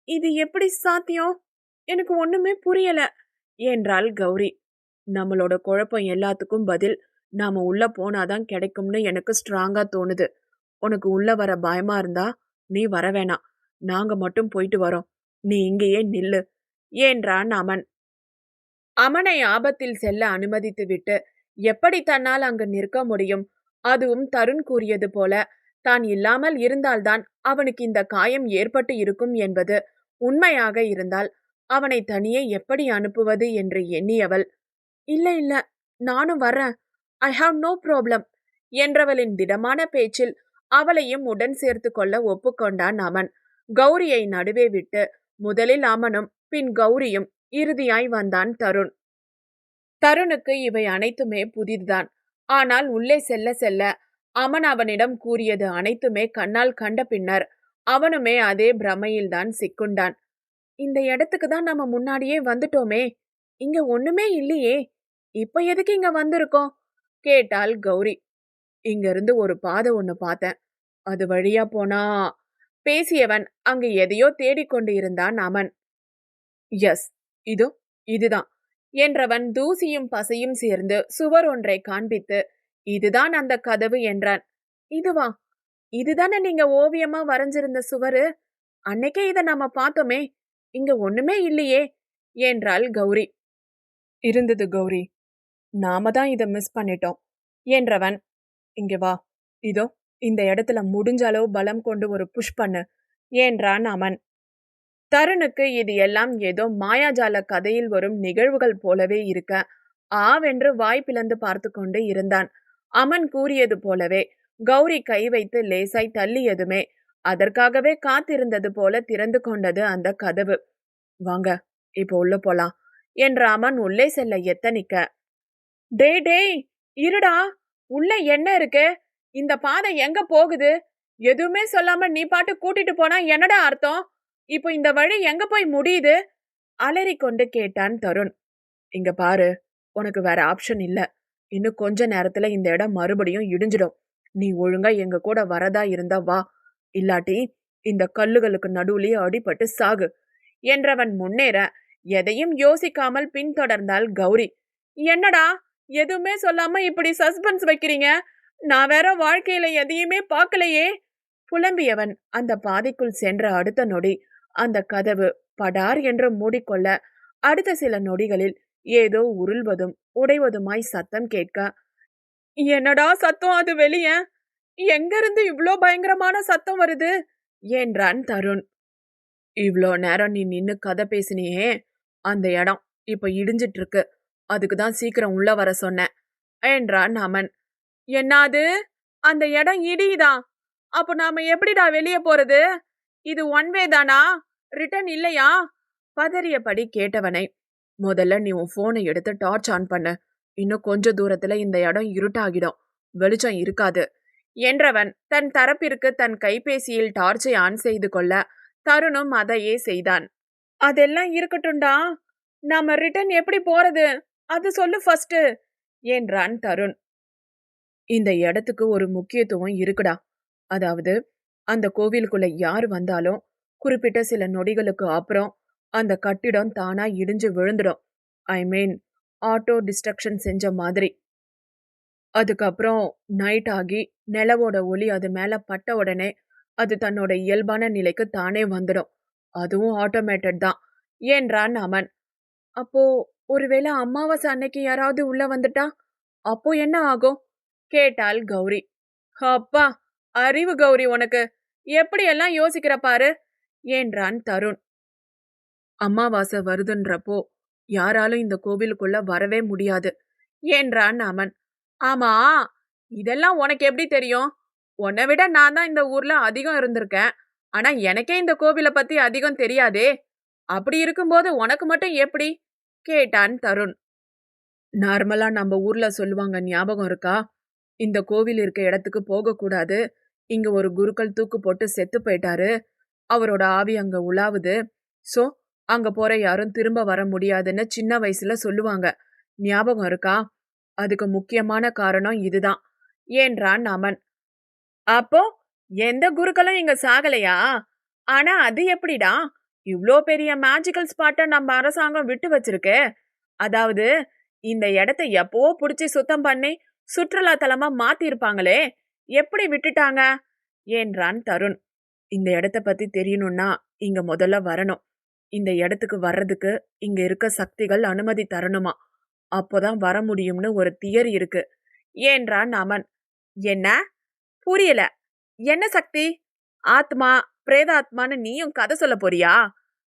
இது எப்படி சாத்தியம்? எனக்கு ஒண்ணுமே புரியல என்றாள் கௌரி. நம்மளோட குழப்பம் எல்லாத்துக்கும் பதில் நாம உள்ள போனாதான் கிடைக்கும்னு எனக்கு ஸ்ட்ராங்கா தோணுது. உனக்கு உள்ள வர பயமா இருந்தா நீ வர வேணாம், நாங்க மட்டும் போயிட்டு வரோம், நீ இங்கேயே நில்லு என்றான் அமன். அமனை ஆபத்தில் செல்ல அனுமதித்து விட்டு எப்படி தன்னால் அங்கு நிற்க முடியும்? அதுவும் தருண் கூறியது போல தான் இல்லாமல் இருந்தால்தான் அவனுக்கு இந்த காயம் ஏற்பட்டு இருக்கும் என்பது உண்மையாக இருந்தால் அவனை தனியே எப்படி அனுப்புவது என்று எண்ணியவள், இல்ல இல்ல, நானும் வர்றேன், ஐ ஹாவ் நோ ப்ராப்ளம் என்றவளின் திடமான பேச்சில் அவளையும் உடன் சேர்த்து கொள்ள ஒப்புக்கொண்டான் அமன். கௌரியை நடுவே விட்டு முதலில் அமனும் பின் கௌரியும் இறுதியாய் வந்தான் தருண். தருணுக்கு இவை அனைத்துமே புதிதுதான். ஆனால் உள்ளே செல்ல செல்ல அமன் அவனிடம் கூறியது அனைத்துமே கண்ணால் கண்ட பின்னர் அவனுமே அதே பிரமையில்தான் சிக்குண்டான். இந்த இடத்துக்கு தான் நம்ம முன்னாடியே வந்துட்டோமே, இங்க ஒண்ணுமே இல்லையே, இப்ப எதுக்கு இங்க வந்திருக்கோம் கேட்டாள் கௌரி. இங்க இருந்து ஒரு பாதை ஒண்ணு பார்த்தேன், அது வழியா போனா பேசியவன் அங்கு எதையோ தேடிக்கொண்டு இருந்தான் அமன். எஸ், இதோ இதுதான் என்றவன் தூசியும் பசையும் சேர்ந்து சுவர் ஒன்றை காண்பித்து, இதுதான் அந்த கதவு என்றான். இதுவா? இதுதானே நீங்க ஓவியமா வரைஞ்சிருந்த சுவரு? அன்னைக்கே இத நாம பார்த்தோமே, இங்க ஒண்ணுமே இல்லையே என்றாள் கௌரி. இருந்தது கௌரி, நாம தான் இத மிஸ் பண்ணிட்டோம் என்றவன், இங்க வா, இதோ இந்த இடத்துல முடிஞ்ச அளவு பலம் கொண்டு ஒரு புஷ் பண்ணு என்றான் அமன். தருணுக்கு இது எல்லாம் ஏதோ மாயாஜால கதையில் வரும் நிகழ்வுகள் போலவே இருக்க ஆவென்று வாய் பிளந்து பார்த்து கொண்டு இருந்தான். அமன் கூறியது போலவே கௌரி கை வைத்து லேசாய் தள்ளியதுமே அதற்காகவே காத்திருந்தது போல திறந்து கொண்டது அந்த கதவு. வாங்க, இப்போ உள்ள போலாம் என்ற அமன் உள்ளே செல்ல எத்தனிக்க, டேய் டேய் இருடா, உள்ள என்ன இருக்கு? இந்த பாதை எங்க போகுது? எதுவுமே சொல்லாம நீ பாட்டு கூட்டிட்டு போனா என்னடா அர்த்தம்? இப்போ இந்த வழி எங்க போய் முடியுது? அலறிக்கொண்டு கேட்டான் தருண். இங்க பாரு, உனக்கு வேற ஆப்ஷன் இல்ல. இன்னும் கொஞ்ச நேரத்துல இந்த இடம் மறுபடியும் இடிஞ்சிடும். நீ ஒழுங்கா எங்க கூட வரதா இருந்தா வா, இல்லாட்டி இந்த கல்லுகளுக்கு நடுவுலயே அடிபட்டு சாகு என்றவன் முன்னேற எதையும் யோசிக்காமல் பின்தொடர்ந்தாள் கௌரி. என்னடா எதுவுமே சொல்லாம இப்படி சஸ்பென்ஸ் வைக்கிறீங்க? நான் வேற வாழ்க்கையில எதையுமே பார்க்கலையே புலம்பியவன் அந்த பாதைக்குள் சென்ற அடுத்த நொடி அந்த கதவு படார் என்று மூடிக்கொள்ள அடுத்த சில நொடிகளில் ஏதோ உருள்வதும் உடைவதுமாய் சத்தம் கேட்க, என்னடா சத்தம் அது? வெளிய எங்க இருந்து இவ்ளோ பயங்கரமான சத்தம் வருது என்றான் தருண். இவ்ளோ நேரம் நீ நின்னு கதை பேசினியே, அந்த இடம் இப்ப இடிஞ்சிட்டு இருக்கு, அதுக்குதான் சீக்கிரம் உள்ள வர சொன்னேன் என்றான் அமன். என்னாது? அந்த இடம் இடியுதா? அப்ப நாம எப்படிடா வெளியே போறது? இது ஒன் வே தானா? ரிட்டர்ன் இல்லையா? பதறியபடி கேட்டவனை, முதல்ல நீ உன் போனை எடுத்து டார்ச் ஆன் பண்ணு, இன்னும் கொஞ்ச தூரத்துல இந்த இடம் இருட்டாகிடும், வெளிச்சம் இருக்காது என்றவன் தன் தரப்பிற்கு தன் கைபேசியில் டார்ச்சை ஆன் செய்து கொள்ள தருணும் அதையே செய்தான். அதெல்லாம் இருக்கட்டும்டா, நாம ரிட்டர்ன் எப்படி போறது அது சொல்லு ஃபர்ஸ்ட் என்றான் தருண். இந்த இடத்துக்கு ஒரு முக்கியத்துவம் இருக்குடா. அதாவது அந்த கோவிலுக்குள்ள யார் வந்தாலும் குறிப்பிட்ட சில நொடிகளுக்கு அப்புறம் அந்த கட்டிடம் தானா இடிஞ்சு விழுந்துடும். ஐ மீன் ஆட்டோ டிஸ்ட்ரக்ஷன் செஞ்ச மாதிரி. அதுக்கப்புறம் நைட் ஆகி நிலவோட ஒளி அது மேல பட்ட உடனே அது தன்னோட இயல்பான நிலைக்கு தானே வந்துடும். அதுவும் ஆட்டோமேட்டட் தான் என்றான் அமன். அப்போ ஒருவேளை அமாவாசை அன்னைக்கு யாராவது உள்ள வந்துட்டா அப்போ என்ன ஆகும் கேட்டாள் கௌரி. அப்பா, அறிவு கௌரி உனக்கு, எப்படியெல்லாம் யோசிக்கிற பாரு என்றான் தருண். அமாவாசை வருதுன்றப்போ யாராலும் இந்த கோவிலுக்குள்ள வரவே முடியாது என்றான் அமன். ஆமா, இதெல்லாம் உனக்கு எப்படி தெரியும்? உன்னை விட நான் தான் இந்த ஊர்ல அதிகம் இருந்திருக்கேன். ஆனா எனக்கே இந்த கோவிலை பத்தி அதிகம் தெரியாதே. அப்படி இருக்கும்போது உனக்கு மட்டும் எப்படி கேட்டான் தருண். நார்மலா நம்ம ஊர்ல சொல்லுவாங்க, ஞாபகம் இருக்கா? இந்த கோவில் இருக்க இடத்துக்கு போகக்கூடாது, இங்க ஒரு குருக்கள் தூக்கு போட்டு செத்து போயிட்டாரு, அவரோட ஆவி அங்க உலாவுது, சோ அங்க போற யாரும் திரும்ப வர முடியாதுன்னு சின்ன வயசுல சொல்லுவாங்க, ஞாபகம் இருக்கா? அதுக்கு முக்கியமான காரணம் இதுதான் என்றான் அமன். அப்போ எந்த குருக்களும் இங்க சாகலையா? ஆனா அது எப்படிடா இவ்ளோ பெரிய மேஜிக்கல் ஸ்பாட்டை நம்ம அரசாங்கம் விட்டு வச்சிருக்கு? அதாவது இந்த இடத்த எப்பவோ புடிச்சு சுத்தம் பண்ணி சுற்றுலா தலமா மாத்தி இருப்பாங்களே, எப்படி விட்டுட்டாங்க என்றான் தருண். இந்த இடத்த பத்தி தெரியணும்னா இங்க முதல்ல வரணும். இந்த இடத்துக்கு வர்றதுக்கு இங்க இருக்க சக்திகள் அனுமதி தரணுமா, அப்போதான் வர முடியும்னு ஒரு தியரி இருக்கு என்றான் அமன். என்ன புரியல? என்ன சக்தி? ஆத்மா பிரேதாத்மான்னு நீயும் கதை சொல்ல போறியா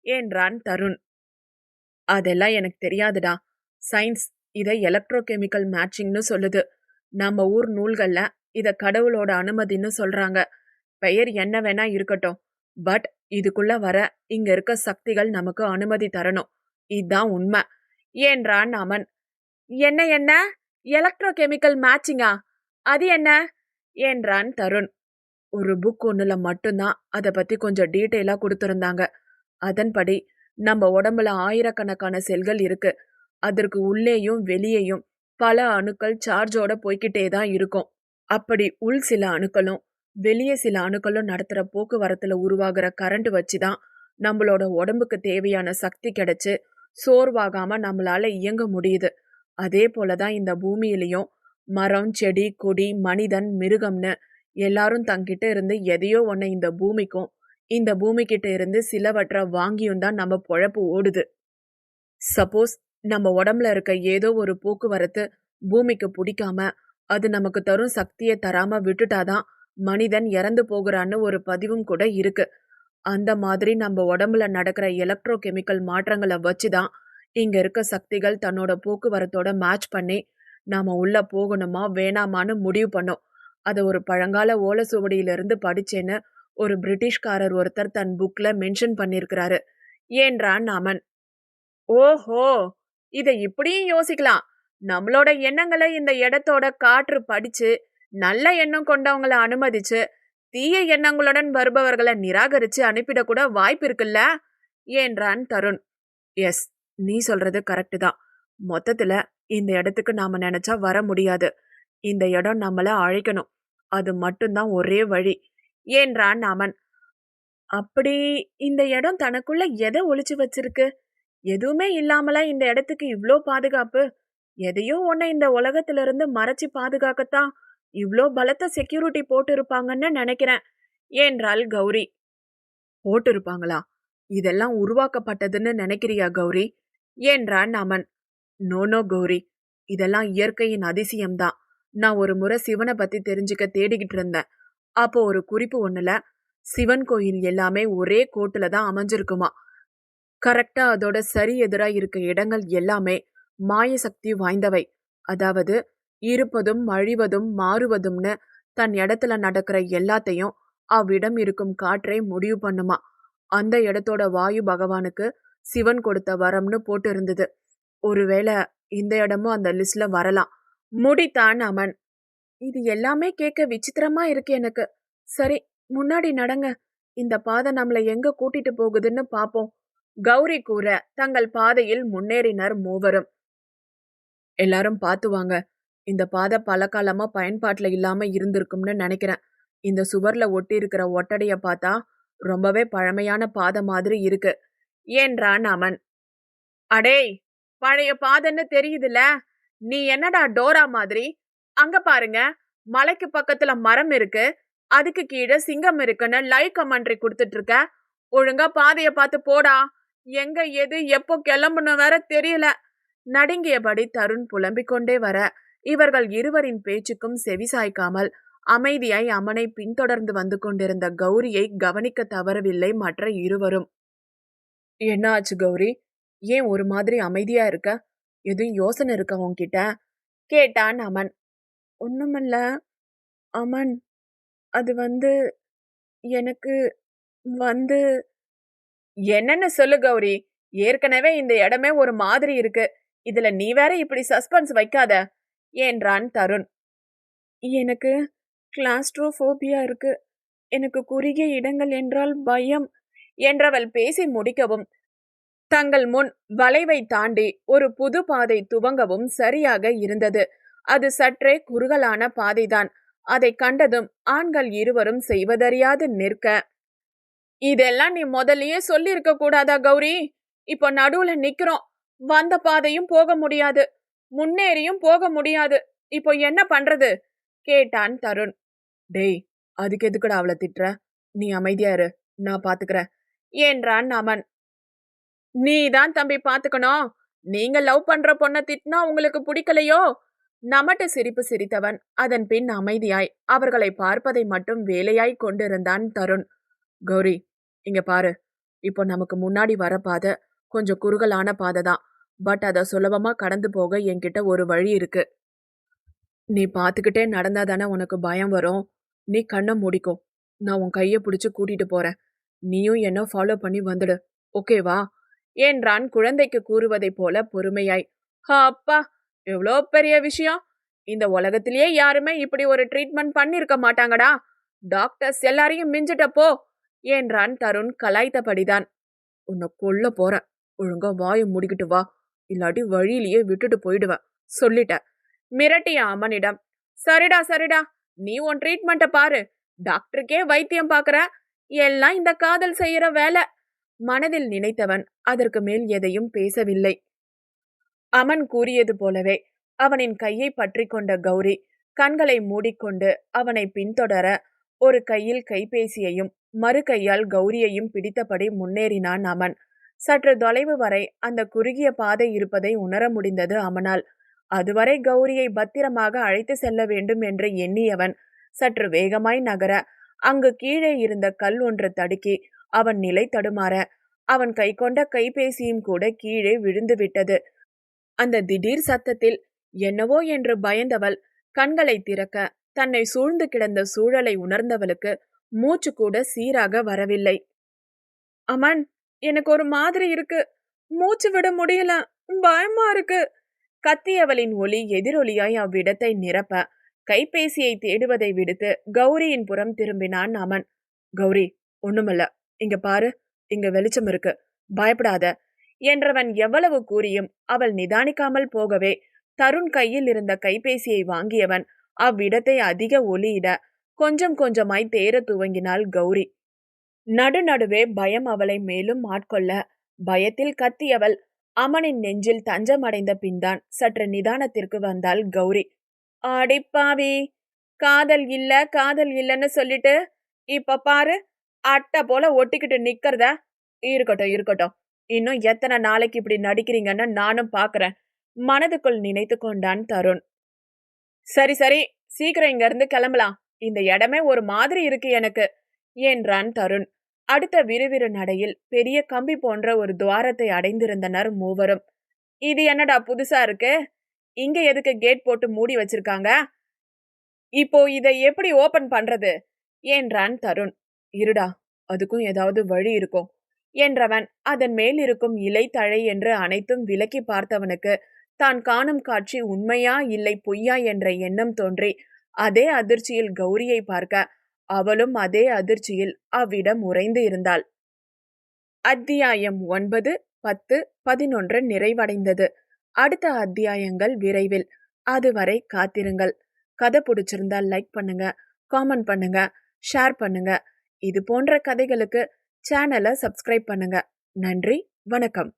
என்றான் தருண். அதெல்லாம் எனக்கு தெரியாதுடா. சயின்ஸ் இதை எலக்ட்ரோகெமிக்கல் மேட்சிங்னு சொல்லுது. நம்ம ஊர் நூல்கள்ல இத கடவுளோட அனுமதின்னு சொல்றாங்க. பெயர் என்ன வேணா இருக்கட்டும், பட் இதுக்குள்ள வர இங்க இருக்க சக்திகள் நமக்கு அனுமதி தரணும். இதுதான் உண்மை என்றான் அமன். என்ன என்ன எலக்ட்ரோகெமிக்கல் மேட்சிங்கா? அது என்ன என்றான் தருண். ஒரு புக் ஒண்ணுல மட்டும்தான் அத பத்தி கொஞ்சம் டீட்டெயிலா கொடுத்திருந்தாங்க. அதன்படி நம்ம உடம்புல ஆயிரக்கணக்கான செல்கள் இருக்கு. அதற்கு உள்ளேயும் வெளியேயும் பல அணுக்கள் சார்ஜோட போய்கிட்டே தான் இருக்கும். அப்படி உள் சில அணுக்களும் வெளியே சில அணுக்களும் நடத்துற போக்குவரத்துல உருவாகிற கரண்ட் வச்சுதான் நம்மளோட உடம்புக்கு தேவையான சக்தி கிடைச்சு சோர்வாகாம நம்மளால இயங்க முடியுது. அதே போலதான் இந்த பூமியிலையும் மரம், செடி, கொடி, மனிதன், மிருகம்னு எல்லாரும் தங்கிட்ட இருந்து எதையோ ஒன்ன இந்த பூமிக்கும் இந்த பூமி கிட்ட இருந்து சிலவற்றை வாங்கியும் தான் நம்ம பொழப்பு ஓடுது. சப்போஸ் நம்ம உடம்புல இருக்க ஏதோ ஒரு போக்குவரத்து பூமிக்கு பிடிக்காம அது நமக்கு தரும் சக்தியை தராம விட்டுட்டாதான் மனிதன் இறந்து போகிறான்னு ஒரு பதிவும் கூட இருக்கு. அந்த மாதிரி நம்ம உடம்புல நடக்கிற எலக்ட்ரோ கெமிக்கல் மாற்றங்களை வச்சுதான் இங்க இருக்க சக்திகள் தன்னோட போக்குவரத்தோட மேட்ச் பண்ணி நாம உள்ள போகணுமா வேணாமான்னு முடிவு பண்ணோம். அதை ஒரு பழங்கால ஓலை சுவடியிலிருந்து படிச்சேன்னு ஒரு பிரிட்டிஷ்காரர் ஒருத்தர் தன் புக்ல மென்ஷன் பண்ணிருக்கிறாரு என்றான் அமன். ஓஹோ, இதை இப்படியும் யோசிக்கலாம். நம்மளோட எண்ணங்களை இந்த இடத்தோட காற்று படிச்சு நல்ல எண்ணம் கொண்டவங்களை அனுமதிச்சு தீய எண்ணங்களுடன் வருபவர்களை நிராகரிச்சு அனுப்பிடக்கூட வாய்ப்பு இருக்குல்ல என்றான் தருண். எஸ், நீ சொல்றது கரெக்டு தான். மொத்தத்துல இந்த இடத்துக்கு நாம நினைச்சா வர முடியாது. இந்த இடம் நம்மள அழைக்கணும். அது மட்டும்தான் ஒரே வழி என்றான் அமன். அப்படி இந்த இடம் தனக்குள்ள எதை ஒளிச்சு வச்சிருக்கு? எதுவுமே இல்லாமலா இந்த இடத்துக்கு இவ்ளோ பாதுகாப்பு? எதையோ ஒன்ன இந்த உலகத்துல இருந்து மறைச்சு பாதுகாக்கத்தான் இவ்ளோ பலத்த செக்யூரிட்டி போட்டு இருப்பாங்கன்னு நினைக்கிறேன் என்றாள் கௌரி. போட்டு இருப்பாங்களா? இதெல்லாம் உருவாக்கப்பட்டதுன்னு நினைக்கிறியா கௌரி என்றான் அமன். நோ கௌரி, இதெல்லாம் இயற்கையின் அதிசயம்தான். நான் ஒரு முறை சிவனை பத்தி தெரிஞ்சுக்க தேடிக்கிட்டு இருந்தேன். அப்போ ஒரு குறிப்பு ஒண்ணுல சிவன் கோயில் எல்லாமே ஒரே கோட்டுல தான் அமைஞ்சிருக்குமா. கரெக்டா அதோட சரி எதிரா இருக்க இடங்கள் எல்லாமே மாய சக்தி வாய்ந்தவை. அதாவது இருப்பதும் அழிவதும் மாறுவதும்னு தன் இடத்துல நடக்கிற எல்லாத்தையும் அவ்விடம் இருக்கும் காற்றே முடிவு பண்ணுமா. அந்த இடத்தோட வாயு பகவானுக்கு சிவன் கொடுத்த வரம்னு போட்டு இருந்தது. ஒருவேளை இந்த இடமும் அந்த லிஸ்ட்ல வரலாம் முடித்தான் அமன். இது எல்லாமே கேட்க விசித்திரமா இருக்கு எனக்கு. சரி, முன்னாடி நடங்க. இந்த பாதை நம்மள எங்க கூட்டிட்டு போகுதுன்னு பாப்போம். கௌரி கூற தங்கள் பாதையில் முன்னேறினர் மூவரும். எல்லாரும் பார்த்து வாங்க. இந்த பாதை பல காலமா பயன்பாட்டுல இல்லாம இருந்திருக்கும்னு நினைக்கிறேன். இந்த சுவர்ல ஒட்டி இருக்கிற ஒட்டடைய பார்த்தா ரொம்பவே பழமையான பாதை மாதிரி இருக்கு என்றான் அமன். அடேய், பழைய பாதைன்னு தெரியுதுல. நீ என்னடா டோரா மாதிரி? அங்க பாருங்க, மலைக்கு பக்கத்துல மரம் இருக்கு, அதுக்கு கீழே சிங்கம் இருக்குன்னு லைவ் கமெண்ட்ரி கொடுத்துட்டு இருக்க. ஒழுங்கா பாதைய பார்த்து போடா. எங்க எது எப்போ கிளம்புன்னு வேற தெரியல. நடுங்கியபடி தருண் புலம்பிக் கொண்டே வர இவர்கள் இருவரின் பேச்சுக்கும் செவிசாய்க்காமல் அமைதியாய் அமனை பின்தொடர்ந்து வந்து கொண்டிருந்த கௌரியை கவனிக்க தவறவில்லை மற்ற இருவரும். என்ன ஆச்சு கௌரி? ஏன் ஒரு மாதிரி அமைதியா இருக்க? எதுவும் யோசனை இருக்கா உன்கிட்ட? கேட்டான் அமன். ஒண்ணுமில்ல அமன், அது எனக்கு வந்து என்னன்னு சொல்லு கௌரி. ஏற்கனவே இந்த இடமே ஒரு மாதிரி இருக்கு. இதுல நீ வேற இப்படி சஸ்பென்ஸ் வைக்காத என்றான் தருண். எனக்கு கிளாஸ்ட்ரோபோபியா இருக்கு. எனக்கு குறுகிய இடங்கள் என்றால் பயம் என்றவள் பேசி முடிக்கவும் தங்கள் முன் வளைவை தாண்டி ஒரு புது பாதை துவங்கவும் சரியாக இருந்தது. அது சற்றே குறுகலான பாதைதான். அதை கண்டதும் ஆண்கள் இருவரும் செய்வதறியாது நிற்க, இதெல்லாம் நீ முதல்லயே சொல்லி இருக்க கூடாதா கௌரி? இப்போ நடுவுல நிக்கிறோம். வந்த பாதையும் போக முடியாது, முன்னேறியும் போக முடியாது. இப்போ என்ன பண்றது? கேட்டான் தருண். டேய், அதுக்கு எதுக்குடா அவளை திட்டுற? நீ அமைதியா இரு, நான் பாத்துக்கிறேன் என்றான் அமன். நீதான் தம்பி பாத்துக்கணும். நீங்க லவ் பண்ற பொண்ண திட்டினா உங்களுக்கு பிடிக்கலையோ? நமட்டு சிரிப்பு சிரித்தவன் அதன் பின் அமைதியாய் அவர்களை பார்ப்பதை மட்டும் வேலையாய் கொண்டிருந்தான் தருண். கௌரி, இங்க பாரு. இப்போ நமக்கு முன்னாடி வர பாதை கொஞ்சம் குறுகலான பாதை தான். பட் அதை சுலபமா கடந்து போக என்கிட்ட ஒரு வழி இருக்கு. நீ பாத்துக்கிட்டே நடந்தாதானே உனக்கு பயம் வரும். நீ கண்ணை மூடிக்கோ. நான் உன் கைய பிடிச்சு கூட்டிட்டு போறேன். நீயும் என்ன ஃபாலோ பண்ணி வந்துடு. ஓகேவா என்றான் குழந்தைக்கு கூறுவதைப் போல பொறுமையாய். அப்பா, எவ்வளோ பெரிய விஷயம். இந்த உலகத்திலேயே யாருமே இப்படி ஒரு ட்ரீட்மெண்ட் பண்ணிருக்க மாட்டாங்கடா. டாக்டர்ஸ் எல்லாரையும் மிஞ்சிட்டப்போ என்றான் தருண் கலாய்த்தபடிதான். உன்னை கொல்ல போறேன். ஒழுங்கா வாயை முடிக்கிட்டு வா, இல்லாட்டி வழியிலேயே விட்டுட்டு போயிடுவேன் சொல்லிட்ட மிரட்டிய அம்மனிடம். சரிடா சரிடா, நீ உன் ட்ரீட்மெண்ட்டை பாரு. டாக்டருக்கே வைத்தியம் பாக்குற. எல்லாம் இந்த காதல் செய்யற வேலை மனதில் நினைத்தவன் அதற்கு மேல் எதையும் பேசவில்லை. அமன் கூறியது போலவே அவனின் கையை பற்றி கொண்ட கௌரி கண்களை மூடிக்கொண்டு அவனை பின்தொடர ஒரு கையில் கைபேசியையும் மறு கையால் கௌரியையும் பிடித்தபடி முன்னேறினான் அமன். சற்று தொலைவு வரை அந்த குறுகிய பாதை இருப்பதை உணர முடிந்தது அமனால். அதுவரை கௌரியை பத்திரமாக அழைத்து செல்ல வேண்டும் என்று எண்ணியவன் சற்று வேகமாய் நகர அங்கு கீழே இருந்த கல் ஒன்று தடுக்கி அவன் நிலை தடுமாற அவன் கை கொண்ட கைபேசியும் கூட கீழே விழுந்து விட்டது. அந்த திடீர் சத்தத்தில் என்னவோ என்று பயந்தவள் கண்களை திறக்க தன்னை சூழ்ந்து கிடந்த சூழலை உணர்ந்தவளுக்கு மூச்சு கூட சீராக வரவில்லை. அமன், எனக்கு ஒரு மாதிரி இருக்கு. மூச்சு விட முடியல. பயமா இருக்கு. கத்தியவளின் ஒலி எதிரொலியாய் அவ்விடத்தை நிரப்ப கைபேசியை தேடுவதை விடுத்து கௌரியின் புறம் திரும்பினான் அமன். கௌரி, ஒண்ணுமில்ல, இங்க பாரு, இங்க வெளிச்சம் இருக்கு, பயப்படாத என்றவன் எவ்வளவு கூறியும் அவள் நிதானிக்காமல் போகவே தருண் கையில் இருந்த கைபேசியை வாங்கியவன் அவ்விடத்தை அதிக ஒலியிட கொஞ்சம் கொஞ்சமாய் தேர துவங்கினாள் கௌரி. நடுநடுவே பயம் அவளை மேலும் ஆட்கொள்ள பயத்தில் கத்தியவள் அமனின் நெஞ்சில் தஞ்சமடைந்த பின்தான் சற்று நிதானத்திற்கு வந்தாள் கௌரி. அடிப்பாவி, காதல் இல்ல காதல் இல்லன்னு சொல்லிட்டு இப்ப பாரு, அட்டை போல ஒட்டிக்கிட்டு நிக்கிறத. இருக்கட்டும் இருக்கட்டும், இன்னும் எத்தனை நாளைக்கு இப்படி நடிக்கிறீங்கன்னு நானும் பாக்குறேன் மனதுக்குள் நினைத்து கொண்டான் தருண். சரி சரி, சீக்கிரம் இங்க இருந்து கிளம்பலாம். இந்த இடமே ஒரு மாதிரி இருக்கு எனக்கு என்றான் தருண். அடுத்த விறுவிறு நடையில் பெரிய கம்பி போன்ற ஒரு துவாரத்தை அடைந்திருந்தனர் மூவரும். இது என்னடா புதுசா இருக்கு? இங்க எதுக்கு கேட் போட்டு மூடி வச்சிருக்காங்க? இப்போ இதை எப்படி ஓபன் பண்றது என்றான் தருண். இருடா, அதுக்கும் ஏதாவது வழி இருக்கும் என்றவன் அதன் மேல் இருக்கும் இலை தழை என்று அனைத்தும் விலக்கி பார்த்தவனுக்கு தான் காணும் காட்சி உண்மையா இல்லை பொய்யா என்ற எண்ணம் தோன்றி அதே அதிர்ச்சியில் கௌரியை பார்க்க அவளும் அதே அதிர்ச்சியில் அவ்விடம் உறைந்து இருந்தாள். அத்தியாயம் 9, 10, 11 நிறைவடைந்தது. அடுத்த அத்தியாயங்கள் விரைவில். அதுவரை காத்திருங்கள். கதை பிடிச்சிருந்தா லைக் பண்ணுங்க, காமெண்ட் பண்ணுங்க, ஷேர் பண்ணுங்க. இது போன்ற கதைகளுக்கு சேனலை சப்ஸ்கிரைப் பண்ணுங்க. நன்றி, வணக்கம்.